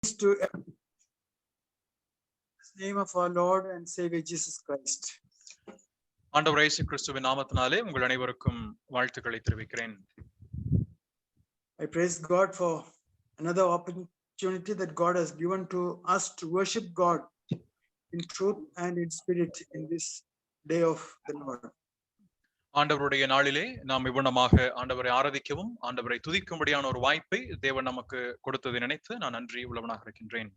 to the name of our Lord and Savior Jesus Christ. ஆண்டவர் இயேசு கிறிஸ்துவின் நாமத்தினாலே உங்கள் அனைவருக்கும் வாழ்த்துக்களை தெரிவிக்கிறேன். I praise God for another opportunity that God has given to us to worship God in truth and in spirit in this day of the Lord. ஆண்டவருடைய நாளிலே நாம் இவ்வண்ணமாக ஆண்டவரை ஆராதிக்கவும் ஆண்டவரை துதிக்கும்படியான ஒரு வாய்ப்பை தேவன் நமக்கு கொடுத்ததை நினைத்து நான் நன்றி உள்ளவனாக இருக்கின்றேன்.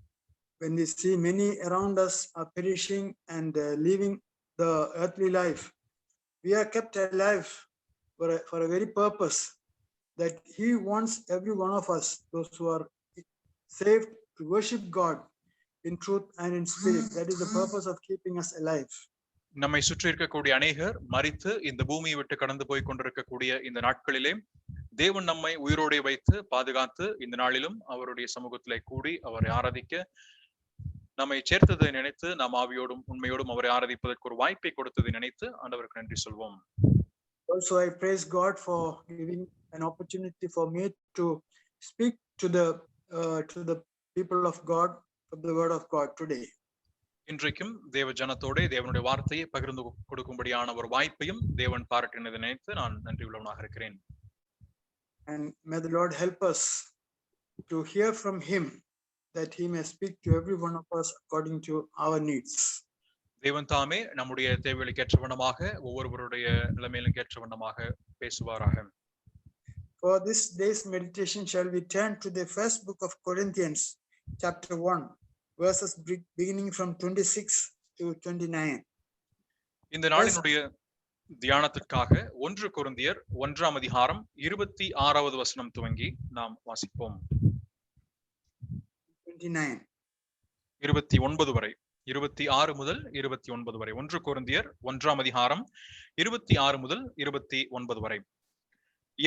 When we see many around us are perishing and leaving the earthly life, we are kept alive for a very purpose, that He wants every one of us, those who are saved, to worship God in truth and in spirit. That is the purpose of keeping us alive. நம்மை சுற்றி இருக்கக்கூடிய அநேகர் மரித்து இந்த பூமியை விட்டு கடந்து போய் கொண்டிருக்கக்கூடிய இந்த நாட்களிலே தேவன் நம்மை உயிரோடு வைத்து பாதுகாத்து இந்த நாளிலும் அவருடைய சமூகத்திலே கூடி அவரை ஆராதிக்க நம்மை சேர்த்ததை நினைத்து நாம் ஆவியோடும் உண்மையோடும் அவரை ஆராதிப்பதற்கு ஒரு வாய்ப்பை கொடுத்ததை நினைத்து ஆண்டவருக்கு நன்றி சொல்வோம். Also, I praise God for giving an opportunity for me to speak to the people of God, of the word of God today. இன்றைக்கும் தேவ ஜனத்தோடு தேவனுடைய வார்த்தையை பகிர்ந்து கொடுக்கும்படியான ஒரு வாய்ப்பையும் தேவன் பாராட்டினதை நினைத்து நான் நன்றி உள்ளவனாக இருக்கிறேன். And may the Lord help us to hear from Him, that He may speak to every one of us according to our needs. தேவன் தாமே நம்முடைய தேவைகளுக்கு ஏற்ற வண்ணமாக ஒவ்வொருவருடைய நிலைமையிலும் ஏற்ற வண்ணமாக பேசுவாராக. For this day's meditation shall we turn to the first book of Corinthians, chapter 1, verses beginning from 26 to 29. இந்த நாளினுடைய தியானத்திற்காக 1 கொரிந்தியர் 1ஆம் அதிகாரம் 26வது வசனம் துவங்கி நாம் வாசிப்போம். 29 வரை, 26 முதல் 29 வரை. 1 கொரிந்தியர் 1ஆம் அதிகாரம் 26 முதல் 29 வரை.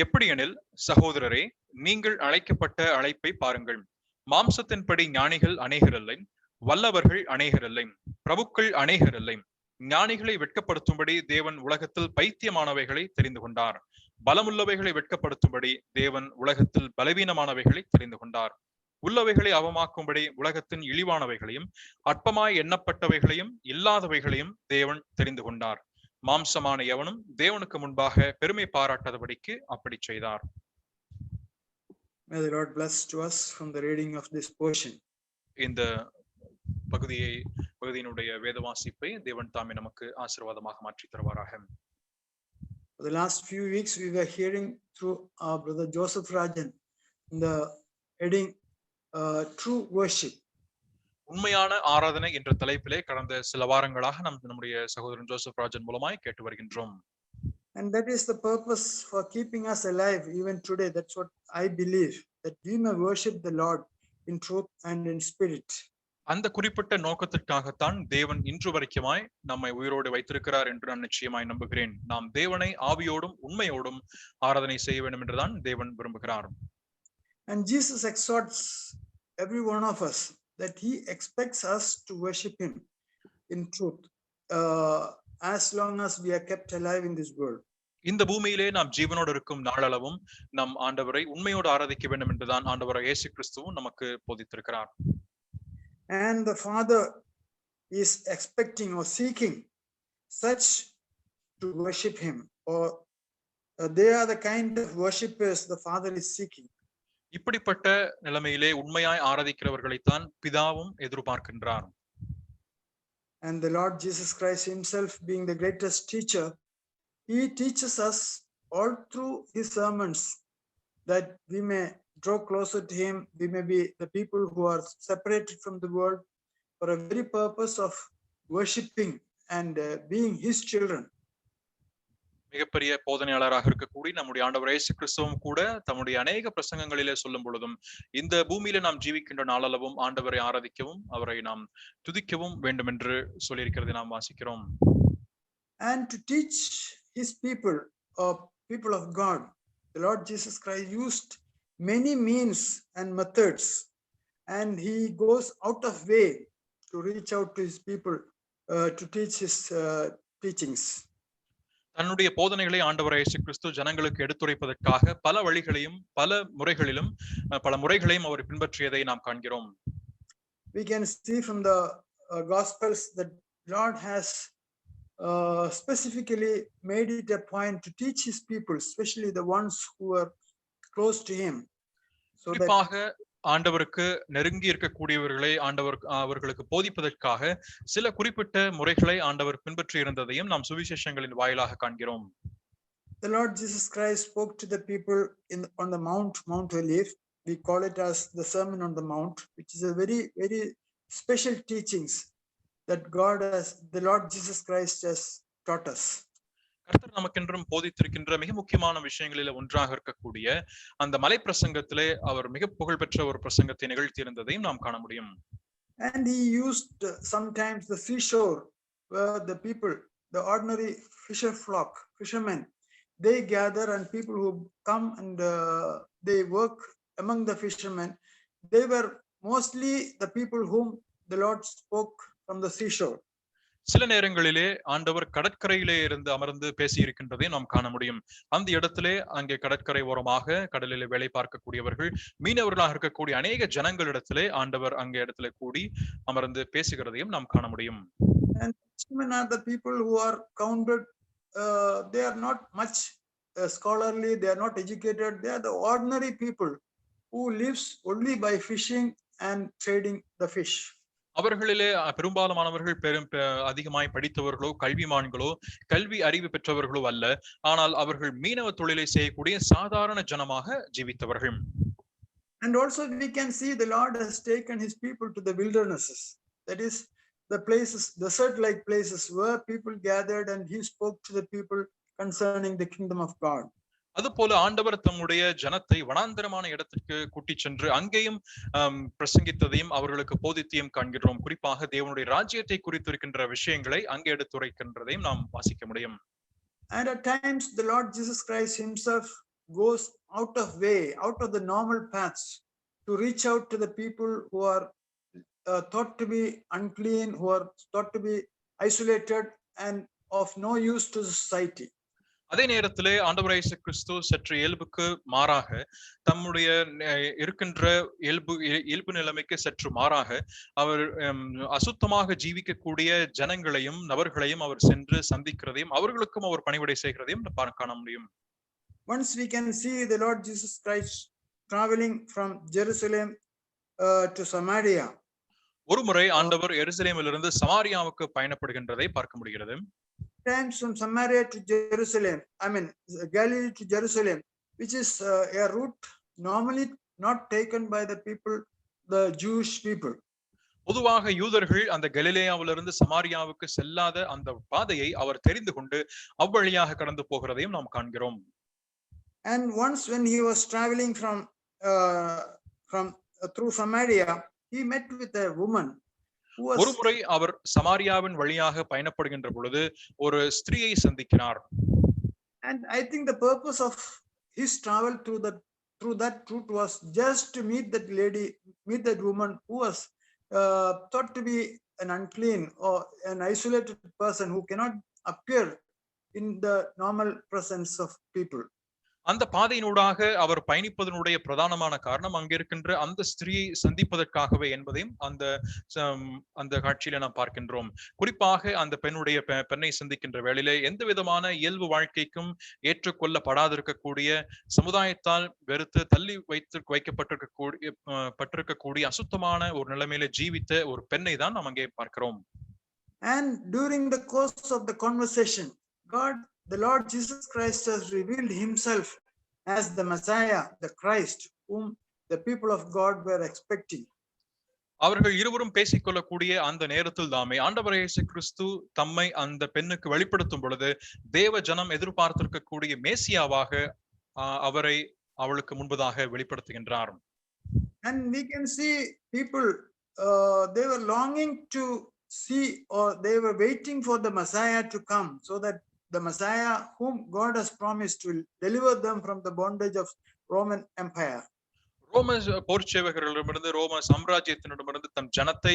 எப்படியெனில் சகோதரரே, நீங்கள் அழைக்கப்பட்ட அழைப்பை பாருங்கள். மாம்சத்தின்படி ஞானிகள் அநேகர் இல்லை, வல்லவர்கள் அநேகர் இல்லை, பிரபுக்கள் அநேகர் இல்லை. ஞானிகளை வெட்கப்படுத்தும்படி தேவன் உலகத்தில் பைத்தியமானவைகளை தெரிந்து கொண்டார். பலமுள்ளவைகளை வெட்கப்படுத்தும்படி தேவன் உலகத்தில் பலவீனமானவைகளை தெரிந்து கொண்டார். உள்ளவைகளை அவமாக்கும்படி உலகத்தின் இழிவானவைகளையும் அற்பமாய் எண்ணப்பட்டவைகளையும் இல்லாதவைகளையும் தேவன் தெரிந்து கொண்டார். மாம்சமான எவனும் தேவனுக்கு முன்பாக பெருமை பாராட்டாதபடிக்கு அப்படி செய்தார். May the Lord bless to us from the reading of this portion. இந்த பகுதியினுடைய வேத வாசிப்பை தேவன் தாமே நமக்கு ஆசீர்வாதமாக மாற்றி தருவாராக. For the last few weeks we were hearing through our brother Joseph Rajan in the heading true worship. உண்மையான ஆராதனை என்ற தலைப்பிலே கடந்த சில வாரங்களாக நம்முடைய சகோதரன் ஜோசப் ராஜன் மூலமாய் கேட்டு வருகின்றோம். And that is the purpose for keeping us alive even today. That's what I believe, that we may worship the Lord in truth and in spirit. அந்த குறிப்பிட்ட நோக்கத்திற்காகத்தான் தேவன் இன்று வரைக்குமாய் நம்மை உயிரோடு வைத்திருக்கிறார் என்று நான் நிச்சயமாய் நம்புகிறேன். நாம் தேவனை ஆவியோடும் உண்மையோடும் ஆராதனை செய்ய வேண்டும் என்றுதான் தேவன் விரும்புகிறார். And Jesus exhorts every one of us that He expects us to worship Him in truth, as long as we are kept alive in this world. இந்த பூமியிலே நாம் ஜீவனோடு இருக்கும் நாளளவும் நம் ஆண்டவரை உண்மையோடு ஆராதிக்க வேண்டும் என்றுதான் ஆண்டவர் இயேசு கிறிஸ்துவும் நமக்கு போதித்திருக்கிறார். And the Father is expecting or seeking such to worship Him, or they are the kind of worshippers the Father is seeking. இப்படிப்பட்ட நிலைமையிலே உண்மையாய் ஆராதிக்கிறவர்களைத்தான் பிதாவும் எதிர்பார்க்கின்றார். And the Lord Jesus Christ Himself, being the greatest teacher, He teaches us all through His sermons that we may draw closer to Him. We may be the people who are separated from the world for a very purpose of worshiping and being His children. மிகப்பெரிய போதனையாளராக இருக்கக்கூடிய நம்முடைய ஆண்டவர் இயேசு கிறிஸ்துவும் கூட தம்முடைய அநேக பிரசங்கங்களிலே சொல்லும் பொழுதும் இந்த பூமியில நாம் ஜீவிக்கின்ற நாளளவும் ஆண்டவரை ஆராதிக்கவும் அவரை நாம் துதிக்கவும் வேண்டும் என்று சொல்லியிருக்கிறதை நாம் வாசிக்கிறோம். And to teach His people, or people of God, the Lord Jesus Christ used many means and methods, and He goes out of way to reach out to His people, to teach His teachings. தன்னுடைய போதனைகளை ஆண்டவர் இயேசு கிறிஸ்து ஜனங்களுக்கு எடுத்துரைப்பதற்காக பல வழிகளையும் பல முறைகளிலும் பல முறைகளையும் அவர் பின்பற்றியதை நாம் காண்கிறோம். we can see from the Gospels that Lord has specifically made it a point to teach his people, especially the ones who are close to him, so that குறிப்பாக ஆண்டவருக்கு நெருங்கி இருக்கக்கூடியவர்களை அவர்களுக்கு போதிப்பதற்காக சில குறிப்பிட்ட முறைகளை ஆண்டவர் பின்பற்றி இருந்ததையும் நாம் சுவிசேஷங்களின் வாயிலாக காண்கிறோம். The Lord Jesus Christ spoke to the people on the Mount Olive. We call it as the Sermon on the Mount, which is a very, very special teachings that the Lord Jesus Christ has taught us. கர்த்தர் நமக்கென்றும் போதித்திருக்கின்ற மிக முக்கியமான விஷயங்களில் ஒன்றாக இருக்கக்கூடிய அந்த மலை பிரசங்கத்திலே அவர் மிக புகழ்பெற்ற ஒரு பிரசங்கத்தை நிகழ்த்தியிருந்ததையும் நாம் காண முடியும். And he used sometimes the seashore where the people, the ordinary fishermen, they gather, and people who come and they work among the fishermen, they were mostly the people whom the Lord spoke from the seashore. சில நேரங்களிலே ஆண்டவர் கடற்கரையிலே இருந்து அமர்ந்து பேசி இருக்கின்றதை நாம் காண முடியும். அந்த இடத்திலே அங்கே கடற்கரை ஓரமாக கடலிலே வேலை பார்க்கக்கூடியவர்கள், மீனவர்களாக இருக்கக்கூடிய அநேக ஜனங்களிடத்திலே ஆண்டவர் அங்கே இடத்துல கூடி அமர்ந்து பேசுகிறதையும் நாம் காண முடியும். And fishermen are the people who are counted. They are not much scholarly. They are not educated. They are the ordinary people who lives only by fishing and trading the fish. அவர்களிலே பெரும்பாலானவர்கள் அதிகமாய் படித்தவர்களோ கல்விமான்களோ கல்வி அறிவு பெற்றவர்களோ அல்ல, ஆனால் அவர்கள் மீனவ தொழிலை செய்யக்கூடிய சாதாரண ஜனமாக ஜீவித்தவர்கள். And also we can see the Lord has taken his people to the wildernesses, that is the places, desert-like places where people gathered, and he spoke to the people concerning the kingdom of God. அதுபோல ஆண்டவர் தம்முடைய ஜனத்தை வனாந்தரமான இடத்திற்கு கூட்டி சென்று அங்கேயும் பிரசங்கித்ததையும் அவர்களுக்கு போதித்தையும் காண்கிறோம். குறிப்பாக தேவனுடைய ராஜ்யத்தை குறித்திருக்கின்ற விஷயங்களை அங்கே எடுத்துரைக்கின்றதையும் நாம் வாசிக்க முடியும். And at times the Lord Jesus Christ himself goes out of the normal paths to reach out to the people who are thought to be unclean, who are thought to be isolated and of no use to society. அதே நேரத்திலே ஆண்டவர் இயேசு கிறிஸ்து சற்று இயல்புக்கு மாறாக தம்முடைய இருக்கின்ற இயல்பு நிலைமைக்கு சற்று மாறாக அவர் அசுத்தமாக ஜீவிக்கக்கூடிய ஜனங்களையும் நபர்களையும் அவர் சென்று சந்திக்கிறதையும் அவர்களுக்கும் அவர் பணிவிடை செய்கிறதையும் காண முடியும். Once we can see the Lord Jesus Christ traveling from Jerusalem to Samaria. ஒரு முறை ஆண்டவர் எருசலேமிலிருந்து சமாரியாவுக்கு பயணப்படுகின்றதை பார்க்க முடிகிறது. Times from Samaria to Jerusalem, Galilee to Jerusalem, which is a route normally not taken by the people, the Jewish people. பொதுவாக யூதர்கள் அந்த கலிலேயாவிலிருந்து சமாரியாவுக்கு செல்லாத அந்த பாதையை அவர் தெரிந்து கொண்டு அவ்வழியாக கடந்து போகிறதையும் நாம் காண்கிறோம். And once when he was traveling from through Samaria, he met with a woman. ஒரு முறை அவர் சமாரியாவின் வழியாக பயணப்படுகின்ற பொழுது ஒரு ஸ்திரீயை சந்திக்கிறார். And I think the purpose of his travel through that route was just to meet that woman who was thought to be an unclean or an isolated person who cannot appear in the normal presence of people. அந்த பாதையினூடாக அவர் பயணிப்பதனுடைய பிரதானமான காரணம் அங்க இருக்கின்ற அந்த ஸ்திரீயை சந்திப்பதற்காகவே என்பதையும் அந்த காட்சியில நாம் பார்க்கின்றோம். குறிப்பாக அந்த பெண்ணை சந்திக்கின்ற வேளையிலே எந்த விதமான இயல்பு வாழ்க்கைக்கும் ஏற்றுக்கொள்ளப்படாதிருக்கக்கூடிய, சமுதாயத்தால் வெறுத்து தள்ளி வைக்கப்பட்டிருக்கக்கூடிய அசுத்தமான ஒரு நிலைமையில ஜீவித்த ஒரு பெண்ணை தான் நாம் அங்கே பார்க்கிறோம். And during the course of the conversation, the Lord Jesus Christ has revealed himself as the Messiah, the Christ, whom the people of God were expecting. அவர்கள் இருவரும் பேசிக்கொள்ளக்கூடிய அந்த நேரத்தில் தாமே ஆண்டவர் இயேசு கிறிஸ்து தம்மை அந்த பெண்ணுக்கு வெளிப்படுத்தும் பொழுது தேவ ஜனம் எதிர்பார்த்திருக்கக்கூடிய மேசியாவாக அவரை அவளுக்கு முன்பதாக வெளிப்படுத்துகின்றார். And we can see people, they were longing to see, or they were waiting for the Messiah to come, so that the Messiah whom God has promised will deliver them from the bondage of Roman Empire. ரோம போர் சேவகர்களிடமிருந்து ரோம சாம்ராஜ்யத்தினிடமிருந்து தம் ஜனத்தை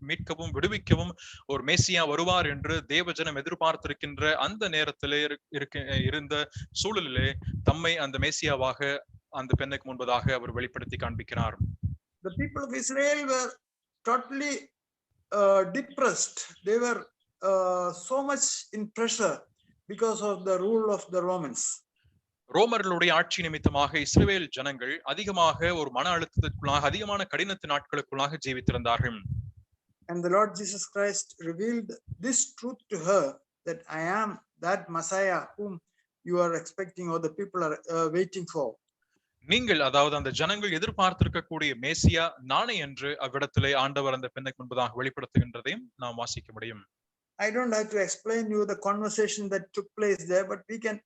மீட்கவும் விடுவிக்கவும் ஒரு மேசியா வருவார் என்று தேவஜனம் எதிர்பார்த்திருக்கின்ற அந்த நேரத்திலே இருந்த சூழலிலே தம்மை அந்த மேசியாவாக அந்த பெண்ணுக்கு முன்பதாக அவர் வெளிப்படுத்தி காண்பிக்கிறார். The people of Israel were totally depressed. They were so much in pressure because of the rule of the Romans. ரோமர்களுடைய ஆட்சி நிமித்தமாக இஸ்ரவேல் ஜனங்கள் அதிகமாக ஒரு மன அழுத்தத்திற்குள்ளாக அதிகமான கடினத்து நாட்களுக்குள்ளாக ஜீவித்திருந்தார்கள். And the Lord Jesus Christ revealed this truth to her, that I am that Messiah whom you are expecting, or the people are waiting for. நீங்கள், அதாவது அந்த ஜனங்கள் எதிர்பார்த்திருக்கக்கூடிய மேசியா நானே என்று அவ்விடத்திலே ஆண்டவர் அந்த பெண்ணுக்கு முன்பதாக வெளிப்படுத்துகின்றதையும் நாம் வாசிக்க முடியும். I don't have to explain you the conversation that took place there, but we can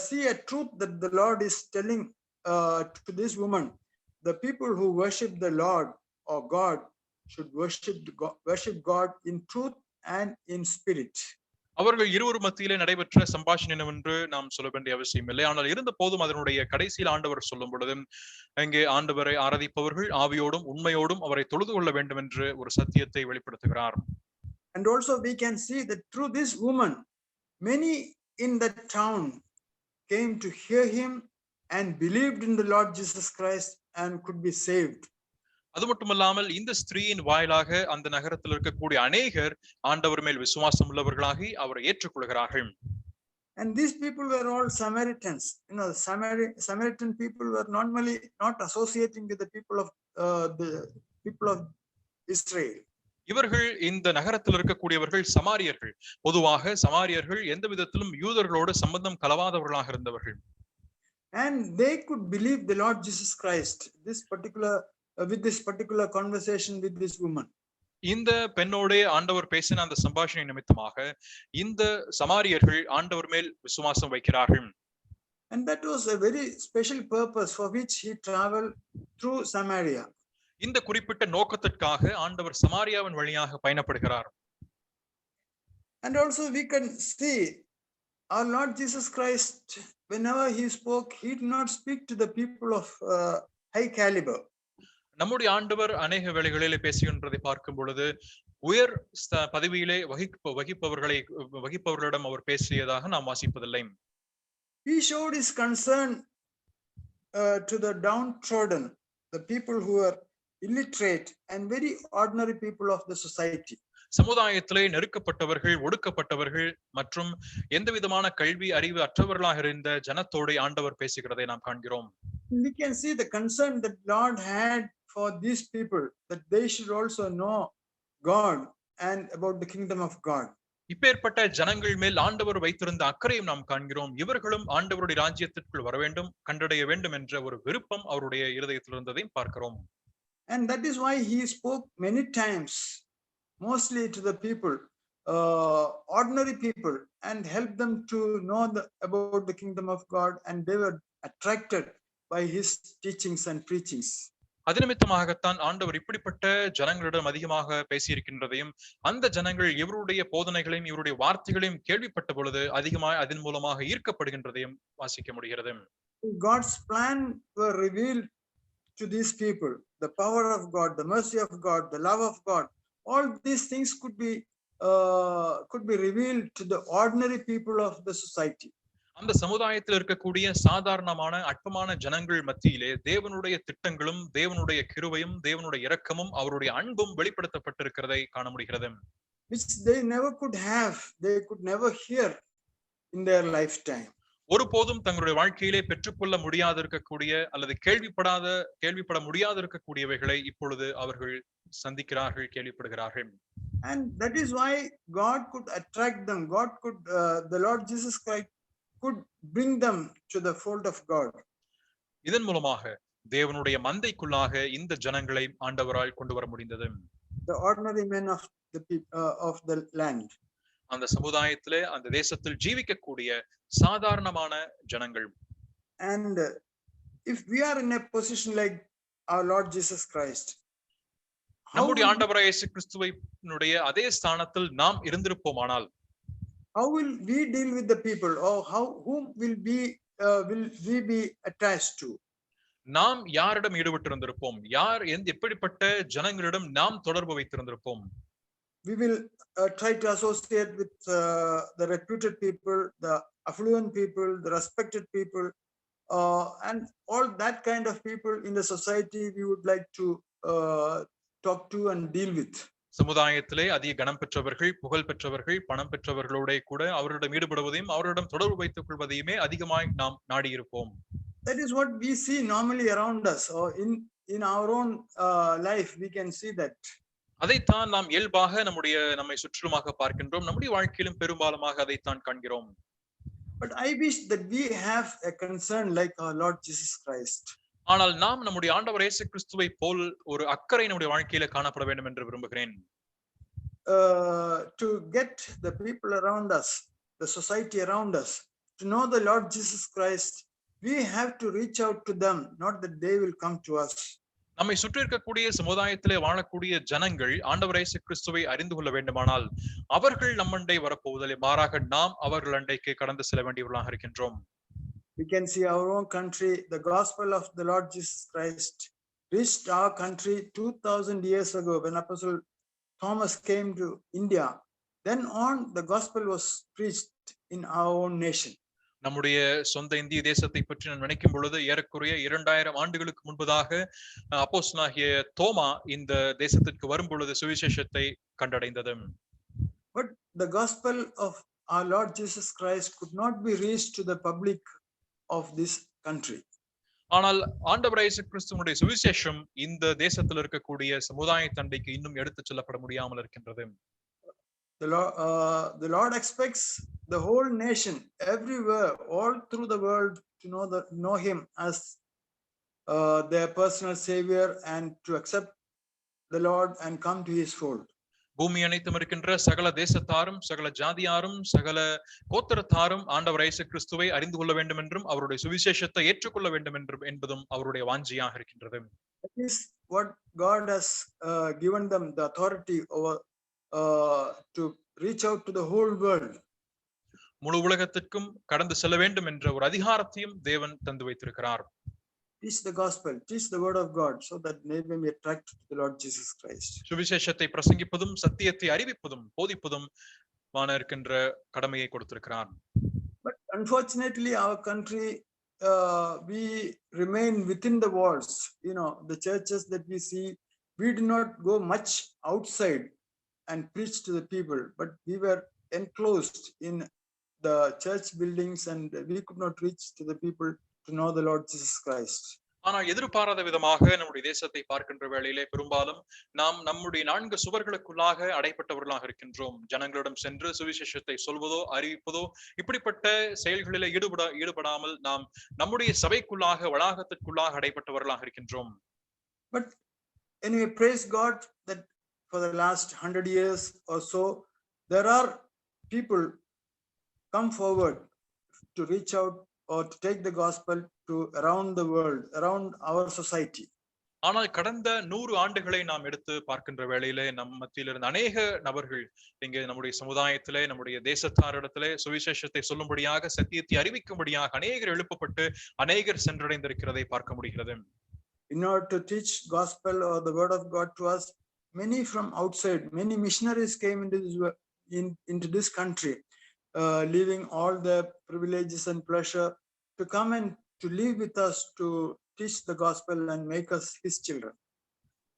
see a truth that the Lord is telling to this woman. The people who worship the Lord or God should worship God in truth and in spirit. அவர்கள் இருவர் மத்தியிலே நடைபெற்ற சம்பாஷணை என்னவென்று நாம் சொல்ல வேண்டிய அவசியம் இல்லை. ஆனால் இருந்த போதும் அதனுடைய கடைசியில் ஆண்டவர் சொல்லும் பொழுது, அங்கே ஆண்டவரை ஆராதிப்பவர்கள் ஆவியோடும் உண்மையோடும் அவரை தொழுது கொள்ள வேண்டும் என்று ஒரு சத்தியத்தை வெளிப்படுத்துகிறார். And also we can see that through this woman, many in that town came to hear him and believed in the Lord Jesus Christ and could be saved. அது மட்டுமல்லாமல் இந்த ஸ்திரீயின் வாயிலாக அந்த நகரத்தில் இருக்கக்கூடிய அநேகர் ஆண்டவர் மேல் விசுவாசம் உள்ளவர்களாகி அவரை ஏற்றுக்கொள்கிறார்கள். And these people were all Samaritans. You know, Samaritan people were normally not associating with the people of Israel. இவர்கள் இந்த நகரத்தில் இருக்கக்கூடியவர்கள் சமாரியர்கள். பொதுவாக சமாரியர்கள் எந்த விதத்திலும் யூதர்களோடு சம்பந்தம் கலவாதவர்களாக இருந்தவர்கள். And they could believe the Lord Jesus Christ with this particular conversation with this woman. இந்த பெண்ணோடு ஆண்டவர் பேசின அந்த சம்பாஷணை நிமித்தமாக இந்த சமாரியர்கள் ஆண்டவர் மேல் விசுவாசம் வைக்கிறார்கள். And that was a very special purpose for which he traveled through Samaria. இந்த குறிப்பிட்ட நோக்கத்திற்காக ஆண்டவர் சமாரியாவின் வழியாக பயணப்படுகிறார். And also we can see our Lord Jesus Christ, whenever he spoke, he did not speak to the people of high caliber. நம்முடைய ஆண்டவர் அநேக வேளைகளிலே பேசுகின்றதை பார்க்கும் பொழுது உயர் பதவியிலே வகிப்பவர்களிடம் அவர் பேசியதாக நாம் வாசிப்பதில்லை. He showed his concern to the downtrodden, the people who are illiterate and very ordinary people of the society. சமுதாயத்திலே நெருக்கப்பட்டவர்கள், ஒடுக்கப்பட்டவர்கள் மற்றும் எந்த விதமான கல்வி அறிவு அற்றவர்களாக இருந்த ஜனத்தோடு ஆண்டவர் பேசுகிறதை நாம் காண்கிறோம். We can see the concern that Lord had for these people, that they should also know God and about the kingdom of God. இப்பேற்பட்ட ஜனங்கள் மேல் ஆண்டவர் வைத்திருந்த அக்கறையும் நாம் காண்கிறோம். இவர்களும் ஆண்டவருடைய ராஜ்யத்திற்குள் வர வேண்டும், கண்டடைய வேண்டும் என்ற ஒரு விருப்பம் அவருடைய இருதயத்தில் இருந்ததையும் பார்க்கிறோம். And that is why he spoke many times, mostly to the people, ordinary people, and helped them to know about the kingdom of God, and they were attracted by his teachings and preachings. அது நிமித்தமாகத்தான் ஆண்டவர் இப்படிப்பட்ட ஜனங்களிடம் அதிகமாக பேசியிருக்கின்றதையும் அந்த ஜனங்கள் இவருடைய போதனைகளையும் இவருடைய வார்த்தைகளையும் கேள்விப்பட்ட பொழுது அதிகமாக அதன் மூலமாக ஈர்க்கப்படுகின்றதையும் வாசிக்க முடிகிறது. God's plan were revealed to these people, the power of God, the mercy of God, the love of God. All these things could be revealed to the ordinary people of the society. அந்த சமுதாயத்தில் இருக்கக்கூடிய சாதாரணமான அற்பமான ஜனங்கள் மத்தியிலே தேவனுடைய திட்டங்களும் தேவனுடைய கிருபையும் தேவனுடைய இரக்கமும் அவருடைய அன்பும் வெளிப்படுத்தப்பட்டிருக்கிறதை காண முடிகிறது. Which they never could have, they could never hear in their lifetime. ஒருபோதும் தங்களுடைய வாழ்க்கையிலே பெற்றுக்கொள்ள முடியாது இருக்கக்கூடிய அல்லது கேள்விப்பட முடியாது இருக்கக்கூடியவைகளை இப்பொழுது அவர்கள் சந்திக்கிறார்கள், கேள்விப்படுகிறார்கள். And that is why God could attract them. The Lord Jesus Christ could bring them to the fold of God. இதன் மூலமாக தேவனுடைய மந்தைக்குள்ளாக இந்த ஜனங்களை ஆண்டவரால் கொண்டு வர முடிந்தது. The ordinary men of the land. அந்த சமுதாயத்திலே அந்த தேசத்தில் ஜீவிக்கக்கூடிய சாதாரணமான ஜனங்கள். And if we are in a position like our Lord Jesus Christ, நம்முடைய ஆண்டவராகிய இயேசு கிறிஸ்துவினுடைய அதே ஸ்தானத்தில் நாம் இருந்திருப்போமானால், how will we deal with the people, or whom will we be attached to? நாம் யாரிடம் ஈடுபட்டிருந்திருப்போம்? யார் எப்படிப்பட்ட ஜனங்களிடம் நாம் தொடர்பு வைத்திருந்திருப்போம்? We will try to associate with the reputed people, the affluent people, the respected people, and all that kind of people in the society we would like to talk to and deal with. சமுதாயத்திலே அதிக கனம் பெற்றவர்கள், புகழ் பெற்றவர்கள், பணம் பெற்றவர்களோட கூட அவர்களிடம் ஈடுபடுவதையும் அவர்களிடம் தொடர்பு வைத்துக் கொள்வதையுமே அதிகமாய் நாம் நாடியிருப்போம். That is what we see normally around us, or in our own life we can see that. அதைத்தான் நாம் இயல்பாக நம்மை சுற்றுமாக பார்க்கின்றோம். நம்முடைய வாழ்க்கையிலும் பெரும்பாலுமாக அதைத்தான் காண்கிறோம். But I wish that we have a concern like our Lord Jesus Christ. ஆனால் நாம் நம்முடைய ஆண்டவர் இயேசு கிறிஸ்துவை போல் ஒரு அக்கறை நம்முடைய வாழ்க்கையில காணப்பட வேண்டும் என்று விரும்புகிறேன். To get the people around us, the society around us, to know the Lord Jesus Christ, we have to reach out to them, not that they will come to us. நம்மை சுற்றி இருக்கக்கூடிய சமுதாயத்திலே வாழக்கூடிய ஜனங்கள் ஆண்டவர் இயேசு கிறிஸ்துவை அறிந்து கொள்ள வேண்டுமானால் அவர்கள் நம்மண்டை வரப்போவதில்லை, மாறாக நாம் அவர்கள் அண்டைக்கு கடந்து செல்ல வேண்டியவர்களாக இருக்கின்றோம். We can see our own country, the gospel of the Lord Jesus Christ reached our country 2000 years ago when Apostle Thomas came to India. Then on, the gospel was preached in our own nation. நம்முடைய சொந்த இந்திய தேசத்தை பற்றி நான் நினைக்கும் பொழுது ஏறக்குறைய 2000 ஆண்டுகளுக்கு முன்பதாக அப்போஸ்தலனாகிய தோமா இந்த தேசத்திற்கு வரும் பொழுது சுவிசேஷத்தை கண்டடைந்தது. But the gospel of our Lord Jesus Christ could not be reached to the public of this country. ஆனால் ஆண்டவர் இயேசு கிறிஸ்துவினுடைய சுவிசேஷம் இந்த தேசத்தில் இருக்கக்கூடிய சமுதாய தண்டைக்கு இன்னும் எடுத்துச் செல்லப்பட முடியாமல் இருக்கின்றது. The Lord expects the whole nation, everywhere, all through the world, to know Him as their personal Savior and to accept the Lord and come to His fold. பூமி அனைத்தும் இருக்கின்ற சகல தேசத்தாரும், சகல ஜாதியாரும், சகல கோத்திரத்தாரும் ஆண்டவர் இயேசு கிறிஸ்துவை அறிந்து கொள்ள வேண்டும் என்றும் அவருடைய சுவிசேஷத்தை ஏற்றுக்கொள்ள வேண்டும் என்றும் என்பதும் அவருடைய வாஞ்சியாக இருக்கின்றது. That is what God has given them the authority over to reach out to the whole world. முழு உலகத்திற்கும் கடந்து செல்ல வேண்டும் என்ற ஒரு அதிகாரத்தையும் தேவன் தந்து வைத்திருக்கிறார். Teach the gospel, teach the word of God, so that they may be attracted to the Lord Jesus Christ. சுவிசேஷத்தை பிரசங்கிப்பதும் சத்தியத்தை அறிவிப்பதும் போதிப்பதும் இருக்கின்ற கடமையை கொடுத்திருக்கிறார். But unfortunately our country, we remain within the walls. The churches that we see, we do not go much outside and preach to the people, but we were enclosed in the church buildings and we could not reach to the people to know the Lord Jesus Christ. ஆனால் எதிர்பாராத விதமாக நம்முடைய தேசத்தை பார்க்கின்ற வேளையிலே பெரும்பாலும் நாம் நம்முடைய 4 சுவர்களுக்குள்ளாக அடைப்பட்டவர்களாக இருக்கின்றோம். ஜனங்களிடம் சென்று சுவிசேஷத்தை சொல்வதோ அறிவிப்பதோ இப்படிப்பட்ட செயல்களிலே ஈடுபடாமல் நாம் நம்முடைய சபைக்குள்ளாக வளாகத்திற்குள்ளாக அடைப்பட்டவர்களாக இருக்கின்றோம். But anyway, praise God that for the last 100 years or so, there are people come forward to reach out or to take the gospel to around the world, around our society. ஆனால் கடந்த 100 ஆண்டுகளை நாம் எடுத்து பார்க்கின்ற வேளையிலே நம் மத்தியில் இருந்த அநேக நபர்கள் இங்கே நம்முடைய சமுதாயத்திலே நம்முடைய தேசத்தாரிடத்திலே சுவிசேஷத்தை சொல்லும்படியாக சத்தியத்தை அறிவிக்கும்படியாக அநேகர் எழுப்பப்பட்டு அநேகர் சென்றடைந்திருக்கிறதை பார்க்க முடிகிறது. In order to teach gospel or the word of God to us, many from outside, many missionaries came into this country, leaving all their privileges and pleasure to come and to live with us, to teach the gospel and make us His children.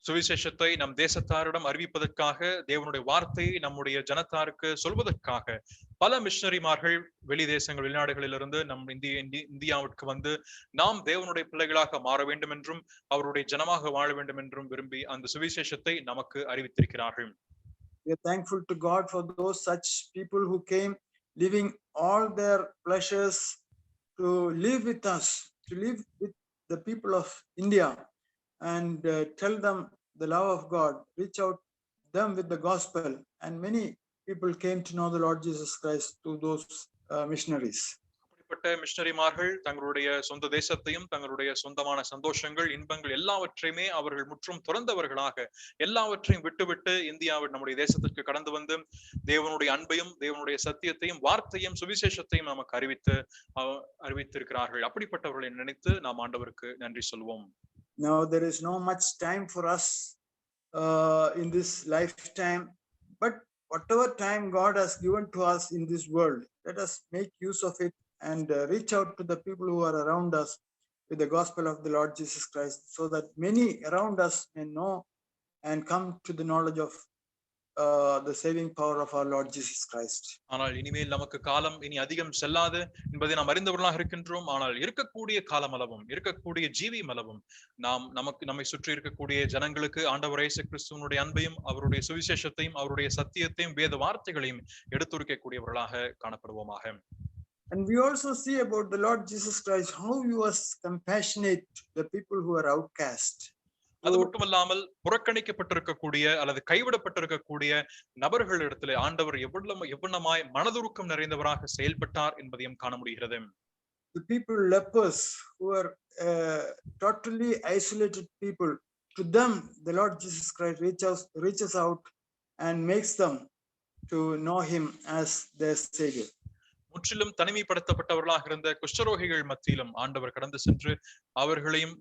சுவிசேஷத்தை நம் தேசத்தாரிடம் அறிவிப்பதற்காக தேவனுடைய வார்த்தையை நம்முடைய ஜனத்தாருக்கு சொல்வதற்காக பல மிஷனரிமார்கள் வெளிநாடுகளிலிருந்து நம் இந்தியாவிற்கு வந்து நாம் தேவனுடைய பிள்ளைகளாக மாற வேண்டும் என்றும் அவருடைய ஜனமாக வாழ வேண்டும் என்றும் விரும்பி அந்த சுவிசேஷத்தை நமக்கு அறிவித்திருக்கிறார்கள். We are thankful to God for those such people who came, leaving all their pleasures to live with us, to live with the people of India and tell them the love of God, reach out them with the gospel, and many people came to know the Lord Jesus Christ through those missionaries. அப்படிப்பட்ட மிஷனரிமார்கள் தங்களுடைய சொந்த தேசத்தையும் தங்களுடைய சொந்தமான சந்தோஷங்கள் இன்பங்கள் எல்லாவற்றையுமே அவர்கள் முற்றும் துறந்தவர்களாக எல்லாவற்றையும் விட்டுவிட்டு இந்தியாவில் நம்முடைய தேசத்திற்கு கடந்து வந்து தேவனுடைய அன்பையும் தேவனுடைய சத்தியத்தையும் வார்த்தையும் சுவிசேஷத்தையும் நமக்கு அறிவித்திருக்கிறார்கள். அப்படிப்பட்டவர்களை நினைத்து நாம் ஆண்டவருக்கு நன்றி சொல்வோம். Now there is no much time for us in this lifetime, but whatever time God has given to us in this world, let us make use of it and reach out to the people who are around us with the gospel of the Lord Jesus Christ, so that many around us may know and come to the knowledge of the saving power of our Lord Jesus Christ. ஆனால் இனிமேல் நமக்கு காலம் இனி அதிகம் செல்லாது என்பதை நாம் அறிந்தவர்களாக இருக்கின்றோம். ஆனால் இருக்கக்கூடிய காலமளவும், இருக்கக்கூடிய ஜீவியமளவும் நாம் நம்மை சுற்றி இருக்கக்கூடிய ஜனங்களுக்கு ஆண்டவர் இயேசு கிறிஸ்துவினுடைய அன்பையும், அவருடைய சுவிசேஷத்தையும், அவருடைய சத்தியத்தையும், வேத வார்த்தைகளையும் எடுத்துரைக்கக்கூடியவர்களாக காணப்படுவோமாக. And we also see about the Lord Jesus Christ how he was compassionate to the people who are outcast. அது மட்டுமல்லாமல் புறக்கணிக்கப்பட்டிருக்கக்கூடிய அல்லது கைவிடப்பட்டிருக்கக்கூடிய நபர்களிடத்திலே ஆண்டவர் எவ்வளமாய் மனதுருக்கம் நிறைந்தவராக செயல்பட்டார் என்பதையும் காண முடிகிறது. The people lepers who are totally isolated people, to them the Lord Jesus Christ reaches out and makes them to know him as their savior. முற்றிலும் தனிமைப்படுத்தப்பட்டவர்களாக இருந்த குஷ்டரோகிகள் மத்தியிலும் ஆண்டவர் கடந்து சென்று அவர்களையும்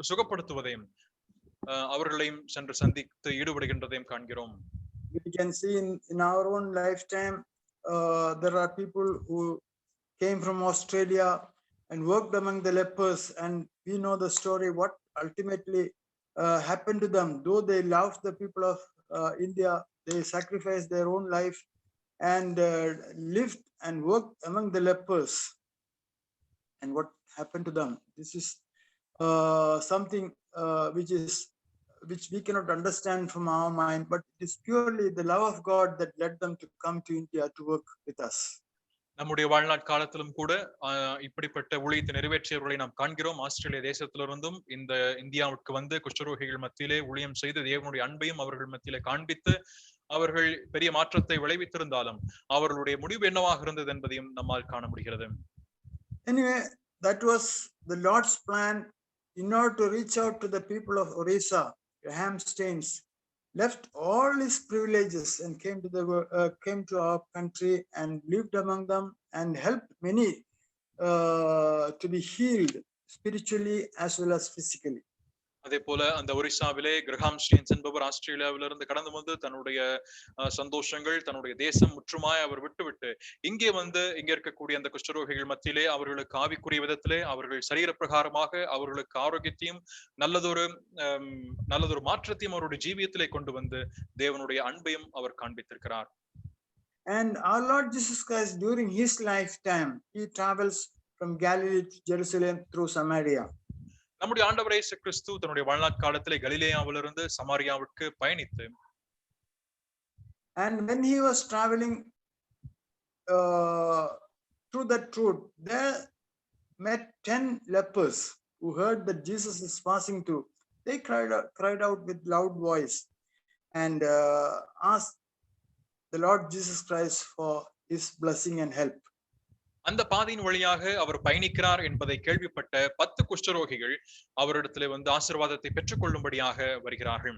சுகப்படுத்துவதையும் அவர்களையும் சென்று சந்தித்து ஈடுபடுகின்றதையும் காண்கிறோம். We can see in our own lifetime there are people who came from Australia and worked among the lepers, and we know the story what ultimately happened to them. Though they loved the people of India, they sacrificed their own life and lived and worked among the lepers. And what happened to them? This is something which we cannot understand from our mind, but it is purely the love of God that led them to come to India to work with us. நம்முடைய வாழ்நாள் காலத்திலும் கூட இப்படிப்பட்ட ஊழியத்தை நிறைவேற்றியவர்களை நாம் காண்கிறோம். ஆஸ்திரேலிய தேசத்திலிருந்தும் இந்த இந்தியாவுக்கு வந்து குஷ்டரோகிகள் மத்தியிலே ஊழியம் செய்து தேவனுடைய அன்பையும் அவர்கள் மத்தியிலே காண்பித்து அவர்கள் பெரிய மாற்றத்தை விளைவித்திருந்தாலும் அவர்களுடைய முடிவு என்னவாக இருந்தது என்பதையும் நம்மால் காண முடிகிறது. Anyway, that was the Lord's plan in order to reach out to the people of Orissa. Graham Staines left all his privileges and came to our country and lived among them and helped many to be healed spiritually as well as physically. அதே போல அந்த ஒரிசாவிலே Graham Staines என்பவர் ஆஸ்திரேலியாவிலிருந்து கடந்து வந்து தன்னுடைய சந்தோஷங்கள், தன்னுடைய தேசம் முற்றுமாய் அவர் விட்டுவிட்டு இங்கே வந்து இங்க இருக்கக்கூடிய அந்த குஷ்டரோகிகள் மத்தியிலே அவர்களுக்கு ஆவிக்குரிய விதத்திலே அவர்கள் சரீர பிரகாரமாக அவர்களுக்கு ஆரோக்கியத்தையும் நல்லதொரு மாற்றத்தையும் அவருடைய ஜீவியத்திலே கொண்டு வந்து தேவனுடைய அன்பையும் அவர் காண்பித்திருக்கிறார். And our Lord Jesus Christ during his lifetime he travels from Galilee to Jerusalem through Samaria. நம்முடைய ஆண்டவர் இயேசு கிறிஸ்து தன்னுடைய வாழ்நாள் காலத்திலே கலிலேயாவிலிருந்து சமாரியாவுக்கு பயணித்து and when he was traveling through that route there met 10 lepers who heard that Jesus is passing through. They cried out with loud voice and asked the Lord Jesus Christ for his blessing and help. அந்த பாதையின் வழியாக அவர் பயணிக்கிறார் என்பதை கேள்விப்பட்ட 10 குஷ்டரோகிகள் அவரிடத்திலே வந்து ஆசீர்வாதத்தை பெற்றுக்கொள்ளும்படியாக வருகிறார்கள்.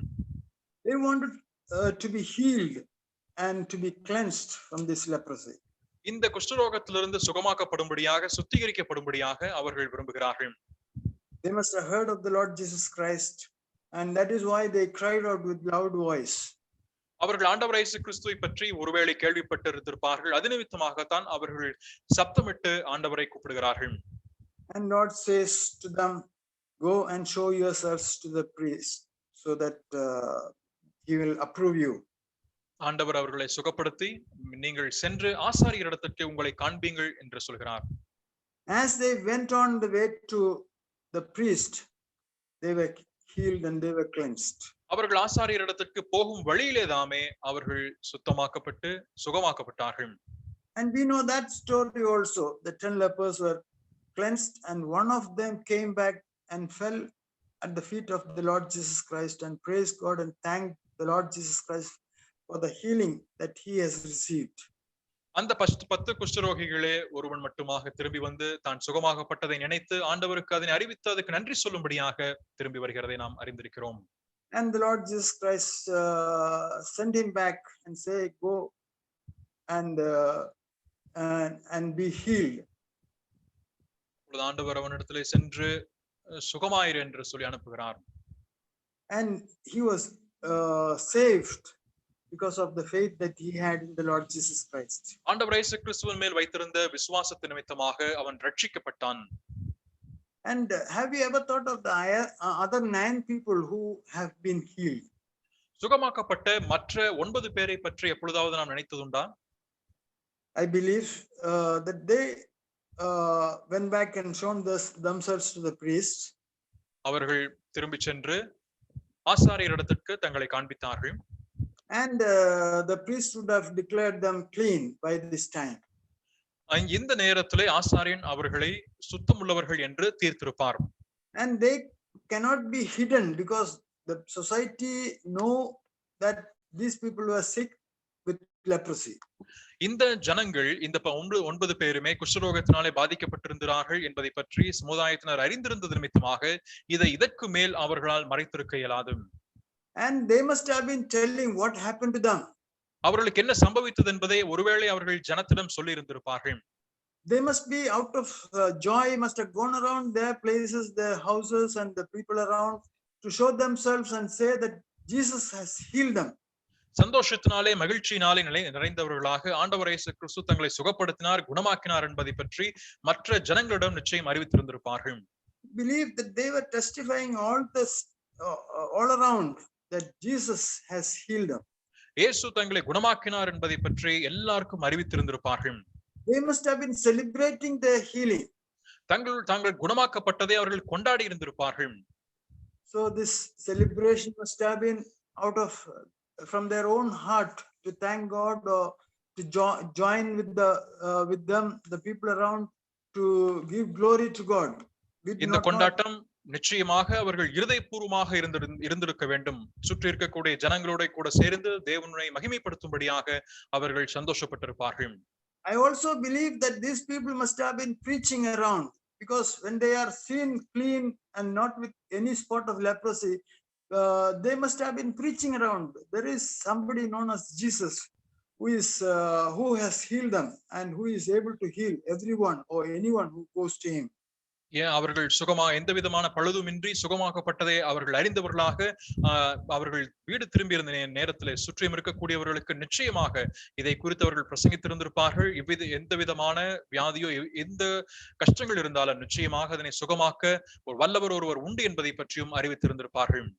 They wanted to be healed and to be cleansed from this leprosy. இந்த குஷ்டரோகத்திலிருந்து சுகமாக்கப்படும்படியாக, சுத்திகரிக்கப்படும்படியாக அவர்கள் விரும்புகிறார்கள். They must have heard of the Lord Jesus Christ, and that is why they cried out with loud voice. அவர்கள் ஆண்டவர் இயேசு கிறிஸ்துவை பற்றி ஒருவேளை கேள்விப்பட்டிருப்பார்கள். அது நிமித்தமாகத்தான் அவர்கள் சப்தமிட்டு ஆண்டவரை கூப்பிடுகிறார்கள். And Lord says to them, go and show yourselves to the priest so that he will approve you. ஆண்டவர் அவர்களை சுகப்படுத்தி நீங்கள் சென்று ஆசாரியரிடத்திற்கு உங்களை காண்பீங்கள் என்று சொல்கிறார். As they went on the way to the priest, they were healed and they were cleansed. அவர்கள் ஆசாரியரிடத்திற்கு போகும் வழியிலே தாமே அவர்கள் சுத்தமாக்கப்பட்டு சுகமாக்கப்பட்டார்கள். And we know that story also. The 10 lepers were cleansed and one of them came back and fell at the feet of the Lord Jesus Christ and praised God and thanked the Lord Jesus Christ for the healing that he has received. அந்த 10 குஷ்டரோகிகளே ஒருவன் மட்டுமாக திரும்பி வந்து தான் சுகமாகப்பட்டதை நினைத்து ஆண்டவருக்கு அதனை அறிவித்து அதுக்கு நன்றி சொல்லும்படியாக திரும்பி வருகிறதை நாம் அறிந்திருக்கிறோம். And the Lord Jesus Christ sent him back and say, go and be healed. ஆண்டவர் அவனிடத்திலே சென்று சுகமாயிரு என்று சொல்லி அனுப்புகிறார். And he was saved because of the faith that he had in the Lord Jesus Christ. ஆண்டவர் இயேசு கிறிஸ்துவின் மேல் வைத்திருந்த விசுவாசத்தின் நிமித்தமாக அவன் ரட்சிக்கப்பட்டான். And have you ever thought of the other 9 people who have been healed? சுகமாக்கப்பட்ட மற்ற 9 பேரை பற்றி எப்பொழுதாவது நாம் நினைத்ததுண்டா? I believe that they went back and shown themselves to the priest. அவர்கள் திரும்பி சென்று ஆசாரியரிடத்திற்கு தங்களை காண்பித்தார்கள். And the priest would have declared them clean by this time. இந்த நேரத்திலே ஆசாரியன் அவர்களை சுத்தமுள்ளவர்கள் என்று தீர்த்திருப்பார். And they cannot be hidden because the society know that these people were sick with leprosy. இந்த ஜனங்கள் இந்த 9 பேருமே குஷ்டரோகத்தினாலே பாதிக்கப்பட்டிருந்தார்கள் என்பதை பற்றி சமுதாயத்தினர் அறிந்திருந்தது நிமித்தமாக இதை இதற்கு மேல் அவர்களால் மறைத்திருக்க இயலாது. And they must have been telling what happened to them. அவர்களுக்கு என்ன சம்பவித்தது என்பதை ஒருவேளை அவர்கள் ஜனத்திடம் சொல்லி இருந்திருப்பார்கள். They must be out of joy, must have gone around their places, their houses and the people around to show themselves and say that Jesus has healed them. சந்தோஷத்தினாலே மகிழ்ச்சியினாலே நிறைந்தவர்களாக ஆண்டவர் இயேசு கிறிஸ்து தங்களை சுகப்படுத்தினார், குணமாக்கினார் என்பதை பற்றி மற்ற ஜனங்களிடம் நிச்சயம் அறிவித்திருந்திருப்பார்கள். Believe that they were testifying all around that Jesus has healed them. இயேசு தங்களை குணமாக்கினார் என்பதை பற்றி எல்லாருக்கும் அறிவித்திருந்திருப்பார்கள். They must have been celebrating their healing. தாங்கள் குணமாக்கப்பட்டதை அவர்கள் கொண்டாடி இருந்திருப்பார்கள். So this celebration must have been out of from their own heart to thank God or to join with them, the people around, to give glory to God. இந்த கொண்டாட்டம் நிச்சயமாக அவர்கள் இருதயபூர்வமாக இருந்திருக்க வேண்டும். சுற்றி இருக்கக்கூடிய ஜனங்களோட கூட சேர்ந்து தேவனை மகிமைப்படுத்தும்படியாக அவர்கள் சந்தோஷப்பட்டிருப்பார்கள். I also believe that these people must have been preaching around, because when they are seen clean and not with any spot of leprosy, they must have been preaching around. There is somebody known as Jesus who has healed them and who is able to heal everyone or anyone who goes to him. அவர்கள் எந்த விதமான பழுதுமின்றி சுகமாக்கப்பட்டதை அவர்கள் அறிந்தவர்களாக அவர்கள் வீடு திரும்பி இருந்த நேரத்தில் சுற்றியும் இருக்கக்கூடியவர்களுக்கு நிச்சயமாக இதை குறித்து அவர்கள் பிரசங்கித்திருந்திருப்பார்கள். எந்த விதமான வியாதியோ எந்த கஷ்டங்கள் இருந்தாலும் நிச்சயமாக அதனை சுகமாக்க ஒரு வல்லவர் ஒருவர் உண்டு என்பதை பற்றியும் அறிவித்திருந்திருப்பார்கள்.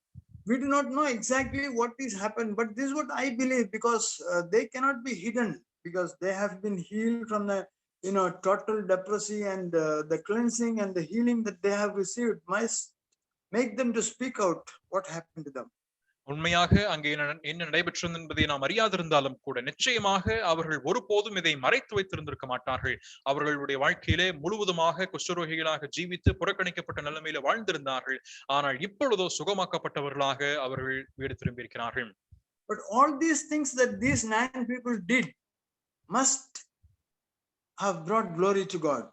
We do not know exactly what is happened, but this is what I believe, because they cannot be hidden, because they have been healed from the total leprosy, and the cleansing and the healing that they have received must make them to speak out what happened to them. உண்மையாக அங்கே என்ன நடைபெற்றது என்பதை நாம் அறியாதிருந்தாலும் கூட நிச்சயமாக அவர்கள் ஒருபோதும் இதை மறைத்து வைத்திருந்திருக்க மாட்டார்கள். அவர்களுடைய வாழ்க்கையிலே முழுவதுமாக குஷ்டரோகிகளாக ஜீவித்து புறக்கணிக்கப்பட்ட நிலைமையில வாழ்ந்திருந்தார்கள். ஆனால் இப்பொழுதோ சுகமாக்கப்பட்டவர்களாக அவர்கள் வீடு திரும்பி இருக்கிறார்கள். But all these things that these 9 people did must have brought glory to God.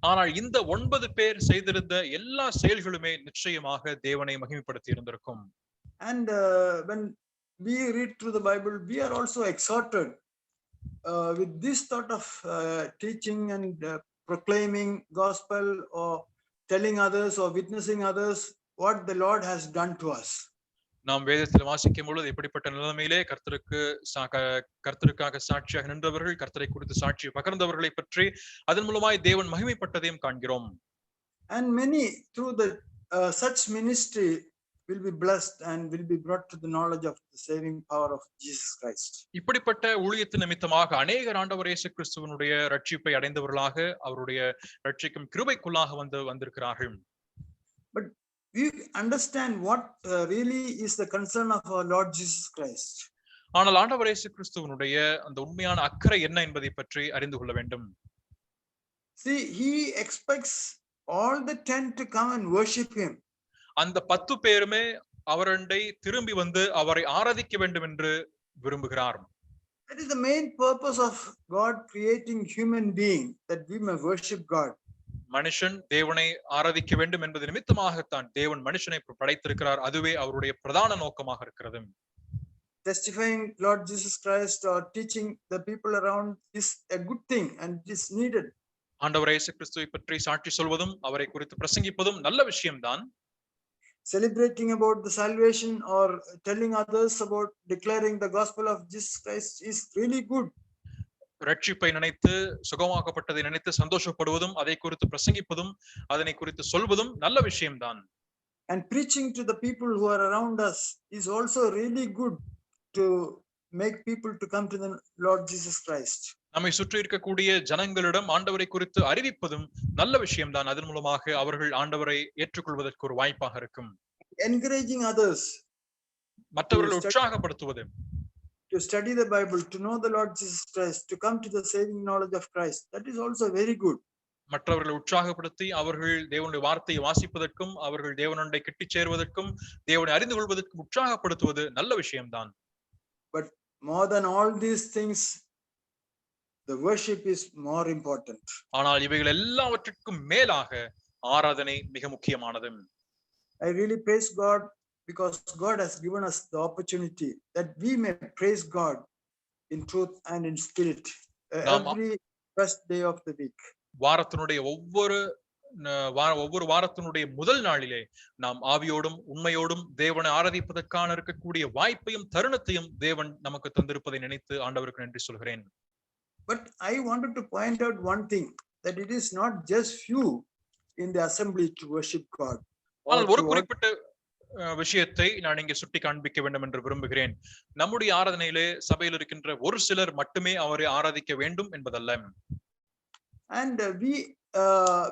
ஆனால் இந்த 9 பேர் செய்திருந்த எல்லா செயல்களுமே நிச்சயமாக தேவனை மகிமைப்படுத்தி இருந்திருக்கும். And when we read through the Bible, we are also exhorted with this sort of teaching and proclaiming gospel or telling others or witnessing others what the Lord has done to us. நாம் வேதத்தில் வாசிக்கும் பொழுது இப்படிப்பட்ட நிலைமையிலே கர்த்தருக்காக சாட்சியாக நின்றவர்கள், கர்த்தரை குறித்து சாட்சி பகிர்ந்தவர்களை பற்றி அதன் மூலமாய் தேவன் மகிமைப்பட்டதையும் காண்கிறோம். And many through the such ministry will be blessed and will be brought to the knowledge of the saving power of Jesus Christ. இப்படிப்பட்ட ஊழியத்தின் நிமித்தமாக அநேகர் ஆண்டவர் இயேசு கிறிஸ்துவினுடைய ரட்சிப்பை அடைந்தவர்களாக அவருடைய ரட்சிக்கும் கிருபைக்குள்ளாக வந்திருக்கிறார்கள். But we understand what really is the concern of our Lord Jesus Christ. ஆனால் ஆண்டவர் இயேசு கிறிஸ்துவினுடைய அந்த உண்மையான அக்கறை என்ன என்பதை பற்றி அறிந்து கொள்ள வேண்டும். See, he expects all the 10 to come and worship him. அந்த 10 பேருமே அவரண்டை திரும்பி வந்து அவரை ஆராதிக்க வேண்டும் என்று விரும்புகிறார். That is the main purpose of God creating human being, that we may worship God. மனுஷன் தேவனை ஆராதிக்க வேண்டும் என்பது நிமித்தமாகத்தான் தேவன் மனுஷனை படைத்திருக்கிறார். அதுவே அவருடைய பிரதான நோக்கமாக இருக்கிறது. Testifying Lord Jesus Christ or teaching the people around is a good thing and it is needed. ஆண்டவர் இயேசு கிறிஸ்துவை பற்றி சாட்சி சொல்வதும் அவரை குறித்து பிரசங்கிப்பதும் நல்ல விஷயம்தான். Celebrating about the salvation or telling others about declaring the gospel of Jesus Christ is really good. ரட்சிப்பை நினைத்து சுகமாக்கப்பட்டதை நினைத்து சந்தோஷப்படுவதும் அதை குறித்து பிரசங்கிப்பதும் அதனை குறித்து சொல்வதும் நல்ல விஷயம்தான். And preaching to the people who are around us is also really good, to make people to come to the Lord Jesus Christ. நம்மை சுற்றி இருக்கக்கூடிய ஜனங்களிடம் ஆண்டவரை குறித்து அறிவிப்பதும் நல்ல விஷயம்தான். அதன் மூலமாக அவர்கள் ஆண்டவரை ஏற்றுக்கொள்வதற்கு ஒரு வாய்ப்பாக இருக்கும். Encouraging others மற்றவர்களை உற்சாகப்படுத்துவது, to study the Bible, to know the Lord Jesus Christ, to come to the saving knowledge of Christ, that is also very good. மற்றவர்களை உற்சாகப்படுத்தி அவர்கள் தேவனுடைய வார்த்தையை வாசிப்பதற்கும் அவர்கள் தேவனுடைய கிட்டி சேருவதற்கும் தேவனை அறிந்து கொள்வதற்கும் உற்சாகப்படுத்துவது நல்ல விஷயம்தான். But more than all these things, the worship is more important. ஆனால் இவைகள் எல்லாவற்றிற்கும் மேலாக ஆராதனை மிக முக்கியமானது. I really praise God because God has given us the opportunity that we may praise God in truth and in spirit every first day of the week. வாரத்தினுடைய ஒவ்வொரு வாரத்தினுடைய முதல் நாளிலே நாம் ஆவியோடும் உண்மையோடும் தேவனை ஆராதிப்பதற்கான இருக்கக்கூடிய வாய்ப்பையும் தருணத்தையும் தேவன் நமக்கு தந்திருப்பதை நினைத்து ஆண்டவருக்கு நன்றி சொல்கிறேன். But I wanted to point out one thing, that it is not just few in the assembly to worship God. ஆனால் ஒரு குறிப்பிட்ட விஷயத்தை நான் இங்கே சுட்டி காண்பிக்க வேண்டும் என்று விரும்புகிறேன். நம்முடைய ஆராதனையிலே சபையில் இருக்கின்ற ஒரு சிலர் மட்டுமே அவரை ஆராதிக்க வேண்டும் என்பதல்ல. And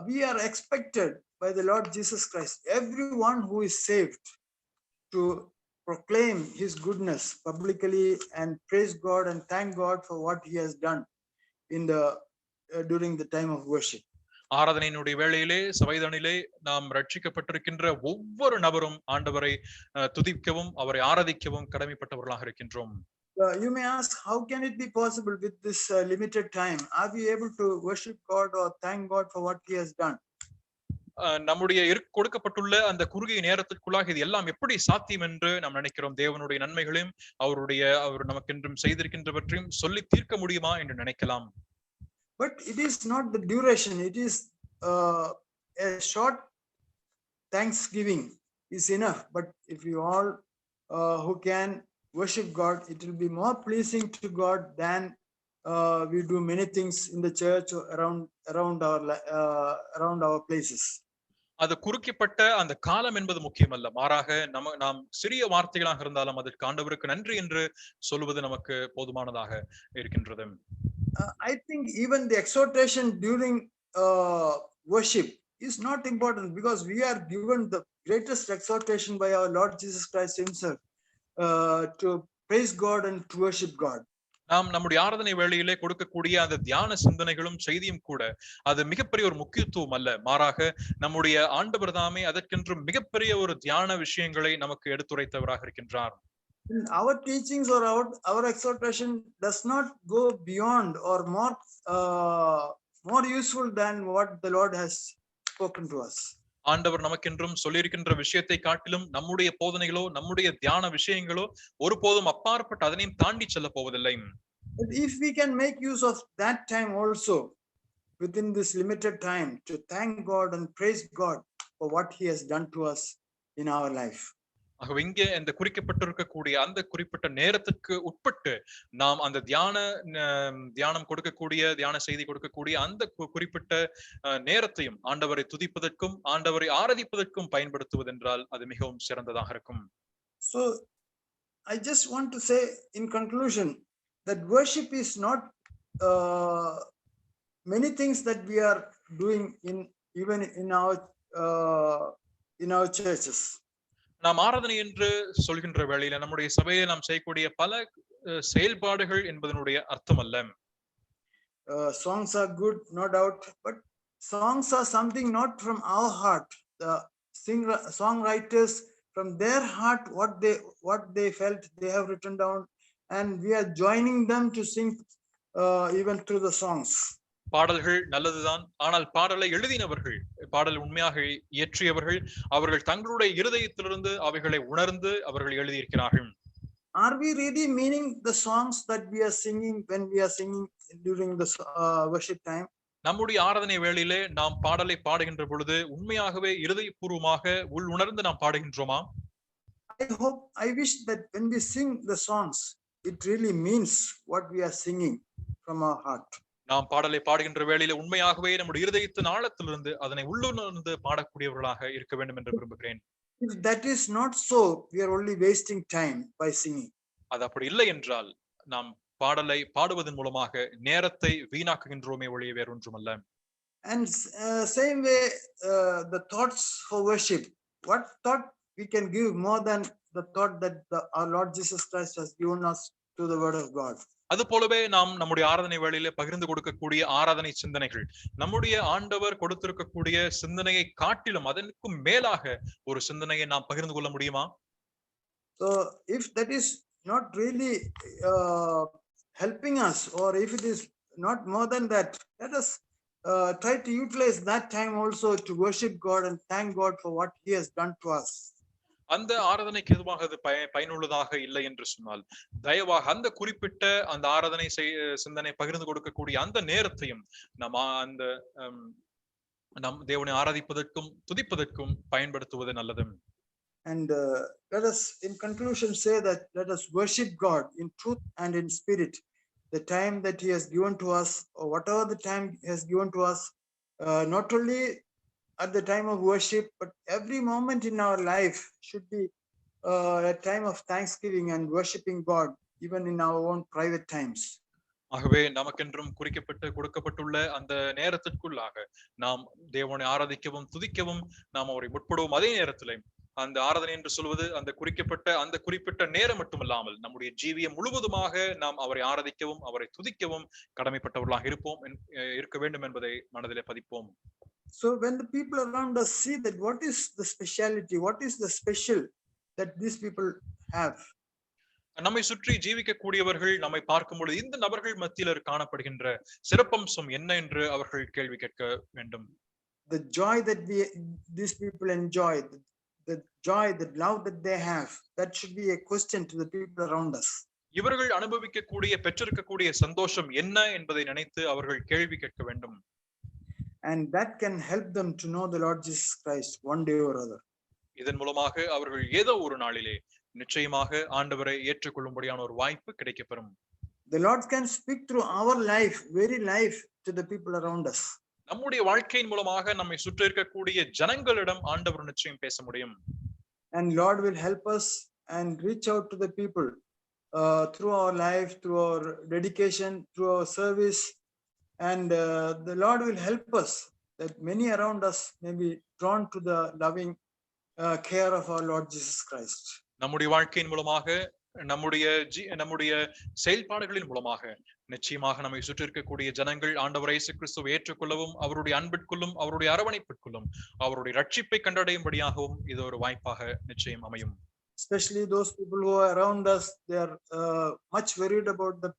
we are expected by the Lord Jesus Christ, everyone who is saved, to proclaim his goodness publicly and praise God and thank God for what he has done in the during the time of worship. ஆராதனையினுடைய வேளையிலே சபைதனிலே நாம் ரட்சிக்கப்பட்டிருக்கின்ற ஒவ்வொரு நபரும் ஆண்டவரை துதிக்கவும் அவரை ஆராதிக்கவும் கடமைப்பட்டவர்களாக இருக்கின்றோம். You may ask, how can it be possible with this limited time? Are we able to worship God or thank God for what he has done? நம்முடைய கொடுக்கப்பட்டுள்ள அந்த குறுகிய நேரத்திற்குள்ளாக இது எல்லாம் எப்படி சாத்தியம் என்று நாம் நினைக்கிறோம். தேவனுடைய நன்மைகளையும் அவர் நமக்கென்றும் செய்திருக்கின்றவற்றையும் சொல்லி தீர்க்க முடியுமா என்று நினைக்கலாம். But it is not the duration. It is a short thanksgiving is enough. But if you all who can worship God, it will be more pleasing to God than we do many things in the church or around our places. அது குறிக்கப்பட்ட அந்த காலம் என்பது முக்கியமல்ல, மாறாக நாம் சிறிய வார்த்தைகளாக இருந்தாலும் அதற்கு ஆண்டவருக்கு நன்றி என்று சொல்வது நமக்கு போதுமானதாக இருக்கின்றது. I think even the exhortation during worship is not important, because we are given the greatest exhortation by our Lord Jesus Christ himself to praise God and to worship God. நாம் நம்முடைய ஆராதனை வேளையிலே கொடுக்கக்கூடிய அந்த தியான சிந்தனைகளும் செய்தியும் கூட அது மிகப்பெரிய ஒரு முக்கியத்துவம் அல்ல, மாறாக நம்முடைய ஆண்டவர் தாமே அதற்கென்று மிகப்பெரிய ஒரு தியான விஷயங்களை நமக்கு எடுத்துரைத்தவராக இருக்கின்றார். Our teachings or our exhortation does not go beyond or more useful than what the Lord has spoken to us. ஆண்டவர் நமக்கென்றும் சொல்லியிருக்கின்ற விஷயத்தை காட்டிலும் நம்முடைய போதனைகளோ நம்முடைய தியான விஷயங்களோ ஒருபோதும் அப்பாற்பட்டு அதனையும் தாண்டி செல்ல போவதில்லை. But if we can make use of that time also within this limited time to thank God and praise God for what he has done to us in our life. ஆகவே இங்கே இந்த குறிக்கப்பட்டிருக்கக்கூடிய அந்த குறிப்பிட்ட நேரத்துக்கு உட்பட்டு நாம் அந்த தியானம் கொடுக்கக்கூடிய தியான செய்தி கொடுக்கக்கூடிய அந்த குறிப்பிட்ட நேரத்தையும் ஆண்டவரை துதிப்பதற்கும் ஆண்டவரை ஆராதிப்பதற்கும் பயன்படுத்துவதென்றால் அது மிகவும் சிறந்ததாக இருக்கும். So I just want to say in conclusion that worship is not many things that we are doing even in our churches. நாம் ஆராதனை என்று சொல்கின்ற வேளையில நம்முடைய சபையை நாம் செய்யக்கூடிய பல செயல்பாடுகள் என்பதனுடைய அர்த்தம் அல்ல. Songs are good, no doubt, but songs are something not from our heart. The songwriters from their heart, what they felt, they have written down, and we are joining them to sing even through the songs. பாடல்கள் நல்லதுதான், ஆனால் பாடலை எழுதினவர்கள், பாடல் உண்மையாக இயற்றியவர்கள், அவர்கள் தங்களுடைய இருதயத்திலிருந்து அவைகளை உணர்ந்து அவர்கள் எழுதியிருக்கிறார்கள். Are we really meaning the songs that we are singing when we are singing during the worship time? நம்முடைய ஆராதனை வேளையிலே நாம் பாடலை பாடுகின்ற பொழுது உண்மையாகவே இருதயபூர்வமாக உணர்ந்து நாம் பாடுகின்றோமா? I wish that when we sing the songs, it really means what we are singing from our heart. நாம் பாடலை பாடுகின்ற வேளையில உண்மையாகவே நம்முடைய இருதயத்தின் ஆழத்திலிருந்து அதனை உள்ளுணர்ந்து பாடக்கூடியவர்களாக இருக்க வேண்டும் என்று விரும்புகிறேன். If that is not so, we are only wasting time by singing. அது அப்படி இல்லை என்றால் நாம் பாடலை பாடுவதன் மூலமாக நேரத்தை வீணாக்குகின்றோமே ஒழிய வேறொன்றுமல்ல. And same way, the thoughts for worship. What thought we can give more than the thought that our Lord Jesus Christ has given us to the Word of God? அது போலவே நாம் நம்முடைய ஆராதனை வேளையில பகிர்ந்து கொடுக்கக்கூடிய ஆராதனை சிந்தனைகள் நம்முடைய ஆண்டவர் கொடுத்திருக்கக்கூடிய சிந்தனையை காட்டிலும் அதற்கும் மேலாக ஒரு சிந்தனையை நாம் பகிர்ந்து கொள்ள முடியுமா? So if that is not really helping us, or if it is not more than that, let us try to utilize that time also to worship God and thank God for what He has done to us. அந்த ஆராதனைக்கு எதுவாக அது பயனுள்ளதாக இல்லை என்று சொன்னால் தயவாக அந்த குறிப்பிட்ட அந்த ஆராதனை சிந்தனை பகிர்ந்து கொடுக்கக்கூடிய அந்த நேரத்தையும் நம்ம அந்த நம் தேவனை ஆராதிப்பதற்கும் துதிப்பதற்கும் பயன்படுத்துவது நல்லது. And let us in conclusion say that let us worship God in truth and in spirit. The time that He has given to us, or whatever the time He has given to us, not only at the time of worship, but every moment in our life should be a time of thanksgiving and worshiping God, even in our own private times. ஆகவே நமக்கென்றும் குறிக்கப்பட்டு கொடுக்கப்பட்டுள்ள அந்த நேரத்திற்குள்ளாக நாம் தேவனை ஆராதிக்கவும் துதிக்கவும் நாம் அவரை முற்படுவோம். அதே நேரத்தில் அந்த ஆராதனை என்று சொல்வது அந்த குறிப்பிட்ட நேரம் மட்டுமல்லாமல் நம்முடைய ஜீவியம் முழுவதுமாக நாம் அவரை ஆராதிக்கவும் அவரை துதிக்கவும் கடமைப்பட்டவர்களாக இருக்க வேண்டும் என்பதை மனதிலே பதிப்போம். So when the people around us see that what is the speciality, what is the special that these people have, நம்மை சுற்றி ஜீவிக்கக்கூடியவர்கள் நம்மை பார்க்கும் பொழுது இந்த நபர்கள் மத்தியில் காணப்படுகின்ற சிறப்பம்சம் என்ன என்று அவர்கள் கேள்வி கேட்க வேண்டும். The joy that these people enjoy, the joy, the love that they have, that should be a question to the people around us. இவர்கள் அனுபவிக்கக்கூடிய பெற்றிருக்கக்கூடிய சந்தோஷம் என்ன என்பதை நினைத்து அவர்கள் கேள்வி கேட்க வேண்டும். And that can help them to know the Lord Jesus Christ one day or other. இதன் மூலமாக அவர்கள் ஏதோ ஒரு நாளிலே நிச்சயமாக ஆண்டவரை ஏற்றுக்கொள்ளும்படியான ஒரு வாய்ப்பு கிடைக்கப்பெறும். The Lord can speak through our life, very life, to the people around us. நம்முடைய வாழ்க்கையின் மூலமாக நம்மை சுற்றி இருக்கக்கூடிய ஜனங்களிடம் ஆண்டவர் நிச்சயம் பேச முடியும். And Lord will help us and reach out to the people through our life, through our dedication, through our service. And the Lord will help us that many around us may be drawn to the loving care of our Lord Jesus Christ. நம்முடைய வாழ்க்கையின் மூலமாக நம்முடைய செயல்பாடுகளின் மூலமாக நிச்சயமாக நம்மை சுற்றி இருக்கக்கூடிய ஜனங்கள் ஆண்டவர் இயேசு கிறிஸ்துவை ஏற்றுக்கொள்ளவும் அவருடைய அன்பிற்குள்ளும் அவருடைய அரவணைப்பிற்குள்ளும் அவருடைய ரட்சிப்பை கண்டடையும்படியாகவும் இது ஒரு வாய்ப்பாக நிச்சயம் அமையும். Especially those people who are around us, they are much worried about the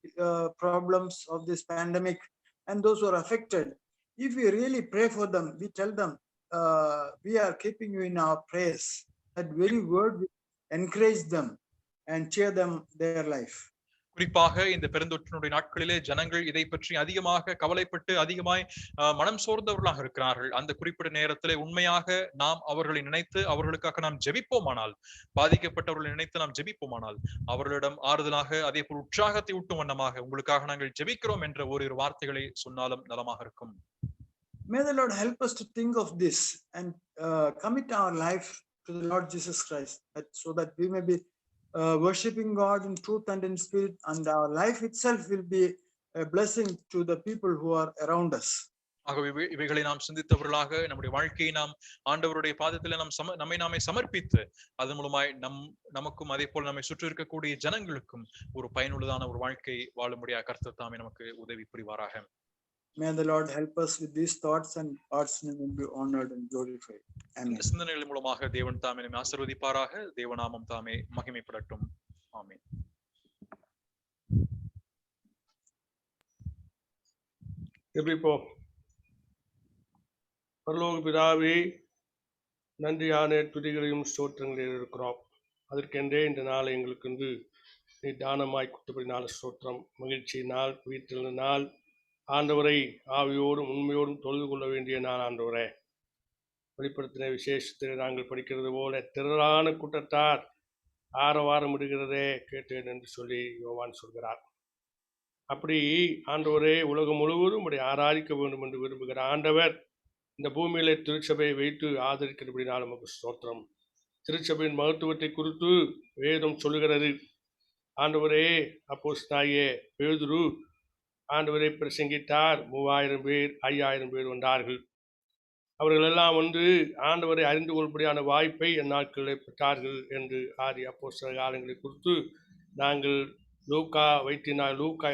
problems of this pandemic, and those who are affected. If we really pray for them, we tell them, we are keeping you in our prayers. That very word will encourage them and cheer them their life. குறிப்பாக இந்த பெருந்தொற்றினுடைய நாட்களிலே ஜனங்கள் இதை பற்றி அதிகமாக கவலைப்பட்டு அதிகமாய் மனம் சோர்ந்தவர்களாக இருக்கிறார்கள். அந்த குறிப்பிட்ட நேரத்திலே உண்மையாக நாம் அவர்களை நினைத்து அவர்களுக்காக நாம் ஜெபிப்போமானால், பாதிக்கப்பட்டவர்களை நினைத்து நாம் ஜெபிப்போமானால், அவர்களிடம் ஆறுதலாக அதே போல் உற்சாகத்தை ஊட்டும் வண்ணமாக உங்களுக்காக நாங்கள் ஜெபிக்கிறோம் என்ற ஒரு வார்த்தைகளை சொன்னாலும் நலமாக இருக்கும். May the Lord help us to think of this and commit our life to the Lord Jesus Christ, so that we may be worshiping God in truth and in spirit, and our life itself will be a blessing to the people who are around us. ஆகவே இவைகளை நாம் சிந்தித்தவர்களாக நம்முடைய வாழ்க்கையை நாம் ஆண்டவருடைய பாதத்தில் நம்மை நாமே சமர்ப்பித்து அதன் மூலமாய் நமக்கும் அதே போல் நம்மை சுற்றி இருக்கக்கூடிய ஜனங்களுக்கும் ஒரு பயனுள்ளதான ஒரு வாழ்க்கை வாழும்படியாக கர்த்தர் தாமே நமக்கு உதவி புரிவாராக. May the Lord help us with these thoughts, and God's name will be honored and glorified. Amen. சிந்தனைகள் மூலமாக தேவன் தாமே நம்மை ஆசீர்வதிப்பாராக. தேவநாமம் தாமே மகிமைப்படட்டும். ஆமென். ஜெபிப்போம். பரலோக பிதாவே, நன்றியான துதிகளையும் ஸ்தோத்திரங்களையும் இருக்கிறோம். அதற்கென்றே இந்த நாளை எங்களுக்கு நீ தானமாய் கொடுத்தபடினால ஸ்தோத்திரம். மகிழ்ச்சியினால் வீட்டில் நாள் ஆண்டவரை ஆவியோடும் உண்மையோடும் தொழுது கொள்ள வேண்டிய நாள் ஆண்டவரே. வெளிப்படுத்தின விசேஷத்தில் நாங்கள் படிக்கிறது போல திரளான கூட்டத்தார் ஆரவாரம் விடுகிறதே கேட்டேன் என்று சொல்லி யோவான் சொல்கிறார். அப்படி ஆண்டவரே உலகம் முழுவதும் அப்படி ஆராதிக்க வேண்டும் என்று விரும்புகிற ஆண்டவர் இந்த பூமியிலே திருச்சபையை வைத்து ஆதரிக்கிறபடினால் நமக்கு ஸ்தோத்திரம். திருச்சபையின் மகத்துவத்தை குறித்து வேதம் சொல்லுகிறது. ஆண்டவரே, அப்போஸ்தலனாகிய பேதுரு ஆண்டவரை பிரசங்கித்தார். 3000 பேர் 5000 பேர் வந்தார்கள். அவர்கள் எல்லாம் வந்து ஆண்டவரை அறிந்து கொள்படியான வாய்ப்பை அந்நாட்களில் பெற்றார்கள் என்று ஆதி அப்போஸ்தலர் காலங்களை குறித்து நாங்கள் லூக்கா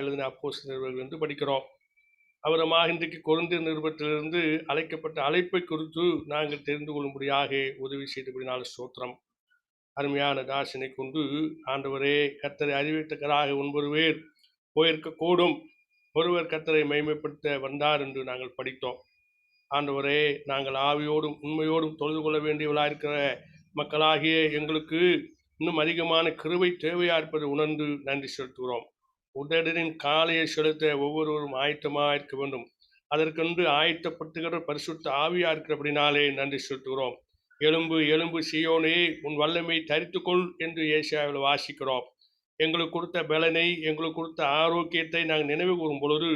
எழுதின அப்போஸ்தலர்கள் என்று படிக்கிறோம். அவரமாக இன்றைக்கு கொரிந்தியர் நிருபத்திலிருந்து அழைக்கப்பட்ட அழைப்பை குறித்து நாங்கள் தெரிந்து கொள்ளும்படியாக உதவி செய்தபடினால ஸ்தோத்திரம். அருமையான தாசனை கொண்டு ஆண்டவரே, கர்த்தரை அறிவித்தக்கதாக 9 பேர் போயிருக்கக்கூடும், ஒருவர் கர்த்தரை மகிமைப்படுத்த வந்தார் என்று நாங்கள் படித்தோம். ஆண்டவரே, நாங்கள் ஆவியோடும் உண்மையோடும் தொழுது கொள்ள வேண்டியவர்களாயிருக்கிற மக்களாகிய எங்களுக்கு இன்னும் அதிகமான கிருபை தேவையா இருப்பதை உணர்ந்து நன்றி செலுத்துகிறோம். உடலின் காலையை செலுத்த ஒவ்வொருவரும் ஆயத்தமாக இருக்க வேண்டும். அதற்கென்று ஆயத்தப்படுத்துகிற பரிசுத்த ஆவியா இருக்கிறபடினாலே நன்றி செலுத்துகிறோம். எலும்பு எலும்பு சீயோனே, உன் வல்லமை தரித்துக்கொள் என்று ஏசாயாவில் வாசிக்கிறோம். எங்களுக்கு கொடுத்த பலனை, எங்களுக்கு கொடுத்த ஆரோக்கியத்தை நாங்கள் நினைவு கூறும் பொழுது,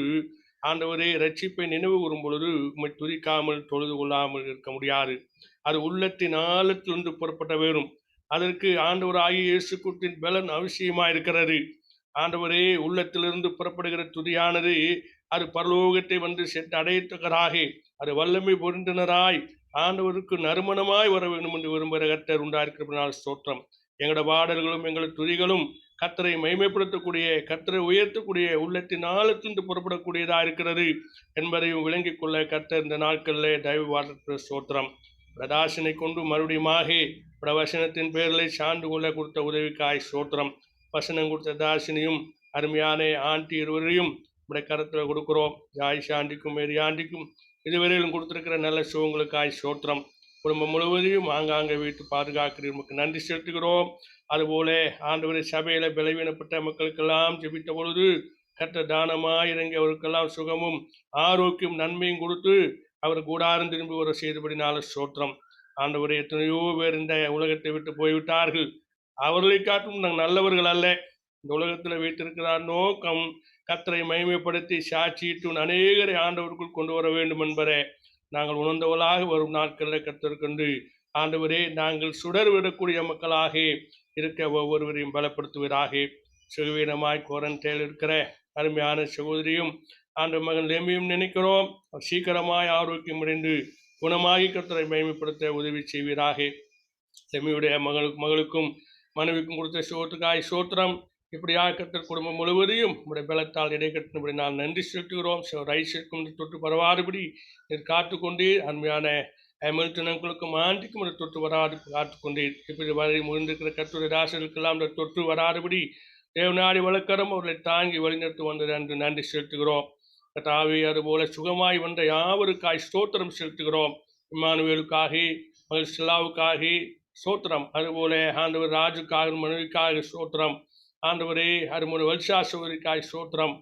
ஆண்டவரே, ரட்சிப்பை நினைவு கூறும் பொழுது உம்மை துதிக்காமல் தொழுது கொள்ளாமல் இருக்க முடியாது. அது உள்ளத்தின் ஆழத்திலிருந்து புறப்பட்ட வேறும். அதற்கு ஆண்டவராகிய இயேசு கிறிஸ்துவின் பலன் அவசியமாக இருக்கிறது. ஆண்டவரே, உள்ளத்திலிருந்து புறப்படுகிற துதியானது அது பரலோகத்தை வந்து சென்று அடையத்தக்கதாக அது வல்லமை பொருந்தினராய் ஆண்டவருக்கு நறுமணமாய் வர வேண்டும் என்று விரும்புகிற கர்த்தர் உண்டாயிருக்கிறதுனால் ஸ்தோத்திரம். எங்களோட பாடல்களும் எங்களோட துதிகளும் கர்த்தரை மகிமைப்படுத்தக்கூடிய, கர்த்தரை உயர்த்தக்கூடிய, உள்ளத்தின் ஆழத்திலிருந்து புறப்படக்கூடியதா இருக்கிறது என்பதையும் விளங்கிக் கொள்ள கர்த்தர் இந்த நாட்களிலே தயவு வார்த்தை ஸ்தோத்திரம். பிரதாசனை கொண்டு மறுபடியுமாக பிரவசனத்தின் பேரில் சார்ந்து கொள்ள கொடுத்த உதவிக்காய் ஸ்தோத்திரம். வசனம் கொடுத்த தாசினியும் அருமையான ஆண்டி இருவரையும் நம்முடைய கருத்தில் கொடுக்கிறோம். ஜாயிஷ் ஆண்டிக்கும் மேரி ஆண்டிக்கும் இதுவரையிலும் கொடுத்திருக்கிற நல்ல சுகங்களுக்காய் ஸ்தோத்திரம். குடும்பம் முழுவதையும் ஆங்காங்கே வீட்டு பாதுகாக்கிறவர்களுக்கு நன்றி செலுத்துகிறோம். அதுபோல ஆண்டவரை சபையில பலவீனப்பட்ட மக்களுக்கெல்லாம் ஜெபித்த பொழுது கர்த்தர் தானமாய் இறங்கி அவருக்கெல்லாம் சுகமும் ஆரோக்கியம் நன்மையும் கொடுத்து அவர் கூடாரம் திரும்பி வர செய்தபடினால ஸ்தோத்திரம். ஆண்டவரை, எத்தனையோ பேர் இந்த உலகத்தை விட்டு போய்விட்டார்கள். அவர்களை காட்டும் நாங்கள் நல்லவர்கள் அல்ல. இந்த உலகத்தில் வைத்திருக்கிறார் நோக்கம் கர்த்தரை மகிமைப்படுத்தி சாட்சியிட்டு அநேகரை ஆண்டவருக்குள் கொண்டு வர வேண்டும் என்பதை நாங்கள் உணர்ந்தவர்களாக வரும் நாட்களில் கர்த்தருக்கென்று ஆண்டவரே, நாங்கள் சுடர் விடக்கூடிய மக்களாக இருக்க ஒவ்வொருவரையும் பலப்படுத்துவதாக. சுகவீனமாய் குவாரண்டைனில் இருக்கிற அருமையான சகோதரியும் ஆண்டு மகன் லேமியும் நினைக்கிறோம். சீக்கிரமாய் ஆரோக்கியம் அடைந்து குணமாகி கர்த்தரை மகிமைப்படுத்த உதவி செய்வீராக. லெமியுடைய மகளுக்கும் மனைவிக்கும் கொடுத்த சோத்துக்காய் சோத்திரம். இப்படியாக கர்த்தர் குடும்பம் முழுவதையும் உடைய பலத்தால் இடைக்கட்டினபடி நான் நன்றி செலுத்துகிறோம். ரைஸிற்கும் தொட்டு பரவாறுபடி நீர் காத்துக்கொண்டே, அருமையான மில்டனங்களுக்கும் ஆண்டிக்கும் அந்த தொட்டு வராது காத்துக்கொண்டீர். இப்படி வரை முழுந்திருக்கிற கர்த்தருடைய ராசர்களுக்கெல்லாம் அந்த தொட்டு வராதுபடி தேவநாடி வழக்கரம் அவர்களை தாங்கி வழிநடத்தி வந்தது என்று நன்றி செலுத்துகிறோம். கர்த்தாவே, அதுபோல சுகமாய் வந்த யாவருக்காய் ஸ்தோத்திரம் செலுத்துகிறோம். இம்மானுவேலுக்காக, மகள் சிலாவுக்காக ஸ்தோத்திரம். அதுபோல ஆண்டவர் ராஜுக்காக, மனைவிக்காக ஸ்தோத்திரம். ஆண்டவரே, அருமுறை வல்சா சோதரிக்காய் ஸ்தோத்திரம்.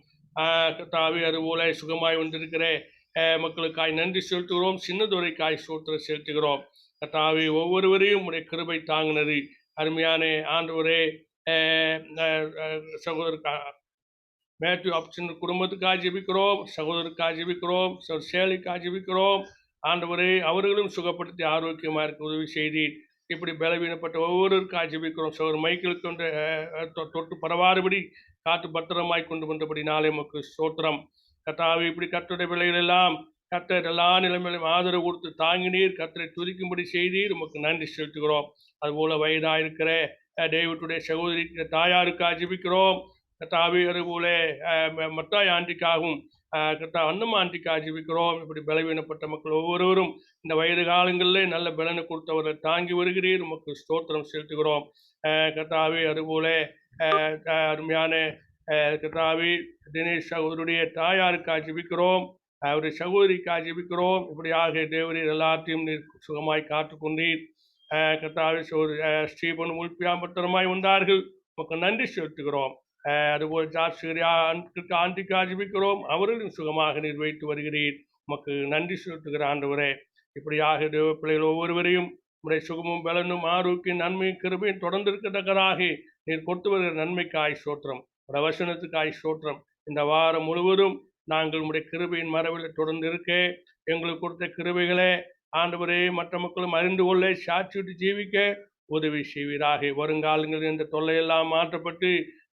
கர்த்தாவே, அதுபோல சுகமாய் வந்திருக்கிற மக்களுக்காய் நன்றி செலுத்துகிறோம். சின்னதுரைக்காய் ஸ்தோத்திரம் செலுத்துகிறோம். கர்த்தாவே, ஒவ்வொருவரையும் உடைய கிருபை தாங்கினது. அருமையான ஆண்டவரே, சகோதரருக்கா மேத்யூ ஆப்ஷன் குடும்பத்துக்காக ஜெபிக்கிறோம், சகோதரருக்காக ஜெபிக்கிறோம், சேலிக்காக ஜெபிக்கிறோம். ஆண்டவரே, அவர்களும் சுகப்படுத்தி ஆரோக்கியமாக இருக்க உதவி செய்தீர். இப்படி பலவீனப்பட்ட ஒவ்வொருவருக்காக ஜெபிக்கிறோம். சகோதரர் மைக்கேலுக்கு கொண்டு தொட்டு பரவாறுபடி காத்து பத்திரமாய் கொண்டு வந்தபடி நாளை நமக்கு ஸ்தோத்திரம். கர்த்தாவே, இப்படி கர்த்தருடைய பிள்ளைகள் எல்லாம் கர்த்தர் எல்லா நிலைமையிலும் ஆதரவு கொடுத்து தாங்கினீர், கர்த்தரை துதிக்கும்படி செய்தீர், உமக்கு நன்றி செலுத்துகிறோம். அதுபோல வயதாக இருக்கிற டேவிட்டுடைய சகோதரி தாயாருக்காக ஜெபிக்கிறோம். கர்த்தாவே, அதுபோல மத்தாய் ஆண்டிக்காகவும் அன்னம்மா ஆண்டிக்காக ஜெபிக்கிறோம். இப்படி பலவீனப்பட்ட மக்கள் ஒவ்வொருவரும் இந்த வயது காலங்களில் நல்ல பலனை கொடுத்தவர்களை தாங்கி வருகிறீர், உமக்கு ஸ்தோத்திரம் செலுத்துகிறோம். கர்த்தாவே, அதுபோல அருமையான கர்த்தாவே, தினேஷ் சகோதரருடைய தாயாருக்காக ஜெபிக்கிறோம், அவருடைய சகோதரிக்காக ஜெபிக்கிறோம். இப்படியாக தேவரீர் எல்லாத்தையும் நீர் சுகமாய் காத்துக்கொண்டீர். கர்த்தாவே, ஸ்டீபன் உள்பியாம்பத்திரமாய் வந்தார்கள், உமக்கு நன்றி செலுத்துகிறோம். அதுபோல் ஜார்ஜ் ஆண்டிக்காக ஜெபிக்கிறோம், அவர்களும் சுகமாக நீர் வைத்து வருகிறீர், உமக்கு நன்றி செலுத்துகிற ஆண்டவரே. இப்படியாக தேவ பிள்ளைகள் ஒவ்வொருவரையும் உடைய சுகமும் பலனும் ஆரோக்கியம் நன்மையும் கிருபையும் தொடர்ந்து இருக்கத்தக்கதாக நீர் கொடுத்து வருகிற நன்மைக்காய் ஸ்தோத்திரம், வசனத்துக்காய் ஸ்தோத்திரம். இந்த வாரம் முழுவதும் நாங்கள் உடைய கிருபையின் மரபில் தொடர்ந்து இருக்க எங்களுக்கு கொடுத்த கிருபைகளை ஆண்டவரே மற்ற மக்களும் அறிந்து கொள்ள, சாட்சியிட்டு ஜீவிக்க உதவி செய்வீராக. வருங்காலங்களில் இந்த தொல்லையெல்லாம் மாற்றப்பட்டு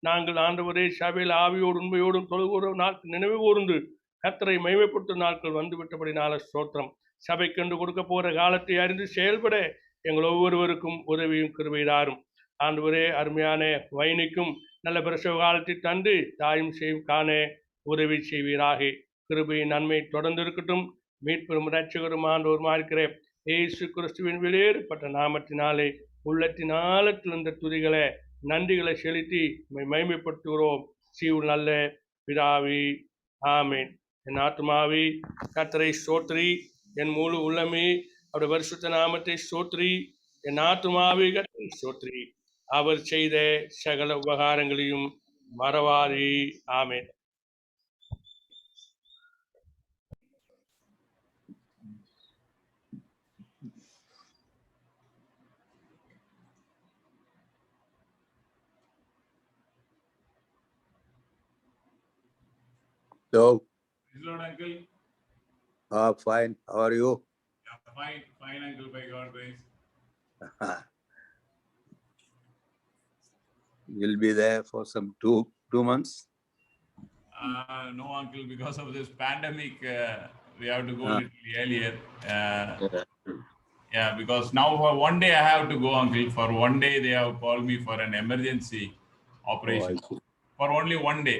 நாங்கள் ஆண்டவரே சபையில் ஆவியோடு உண்மையோடும் தொழுகூற நாட்கள் நினைவு கூர்ந்து கர்த்தரை மகிமைப்படுத்தும் நாட்கள் வந்துவிட்டபடினால ஸ்தோத்திரம். சபைக்கென்று கொடுக்க போற காலத்தை அறிந்து செயல்பட எங்கள் ஒவ்வொருவருக்கும் உதவியும் கிருபையாரும். ஆண்டவரே அருமையான வைனிக்கும் நல்ல பிரசவ காலத்தை தந்து தாயும் செய்யும் காண உதவி செய்வீராக. கிருபையின் நன்மை தொடர்ந்து இருக்கட்டும். மீட்பெரும் இரட்சகரும் ஆண்டவருமா இருக்கிற இயேசு கிறிஸ்துவின் வெளியேறப்பட்ட நாமத்தினாலே உள்ளத்தின் ஆழத்தில் இருந்த துதிகளை நன்றிகளை செலுத்தி மகிமைப்படுத்துகிறோம். சீவுள் நல்ல பிதாவே, ஆமேன். என் ஆத்துமாவே கர்த்தரை ஸ்தோத்திரி, என் முழு உள்ளமே அவருடைய பரிசுத்த நாமத்தை ஸ்தோத்திரி. என் ஆத்துமாவே கர்த்தரை ஸ்தோத்திரி, அவர் செய்த சகல உபகாரங்களையும் மறவாதே. ஆமேன். Hello. Praise Lord, Uncle. Fine. How are you? Yeah, fine, fine, Uncle, by God's grace. You'll be there for some two months? No, Uncle, because of this pandemic, we have to go a little earlier. Yeah, because now for one day I have to go, Uncle. For one day they have called me for an emergency operation. Oh, for only one day.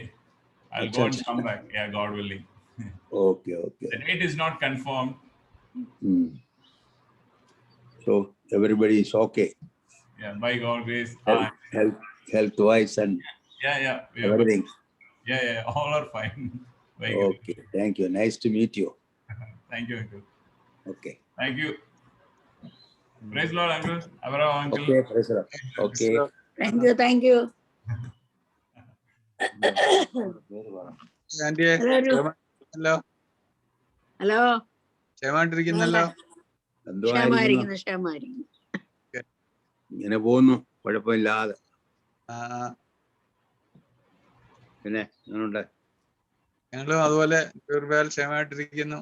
I'll go and come back. Yeah, God willing. Okay. The date is not confirmed. So everybody is okay? Yeah, by God's grace. Health-wise and Yeah. everything? Yeah, all are fine. By Okay, thank you. Nice to meet you. Thank you, Uncle. Okay. Thank you. Praise Lord, Uncle. Abraham, Uncle. Okay, praise the Lord. Okay. Thank you. ആന്റിയെ hello hello, ക്ഷേമായിട്ടിരിക്കുന്നല്ലോ? ക്ഷേമായിരിക്കുന്നു. ഇങ്ങനെ പോകുന്നു, കുഴപ്പമില്ലാതെ. പിന്നെ എങ്ങനെയുണ്ട്? ഞങ്ങളും അതുപോലെ ക്ഷേമമായിട്ടിരിക്കുന്നു.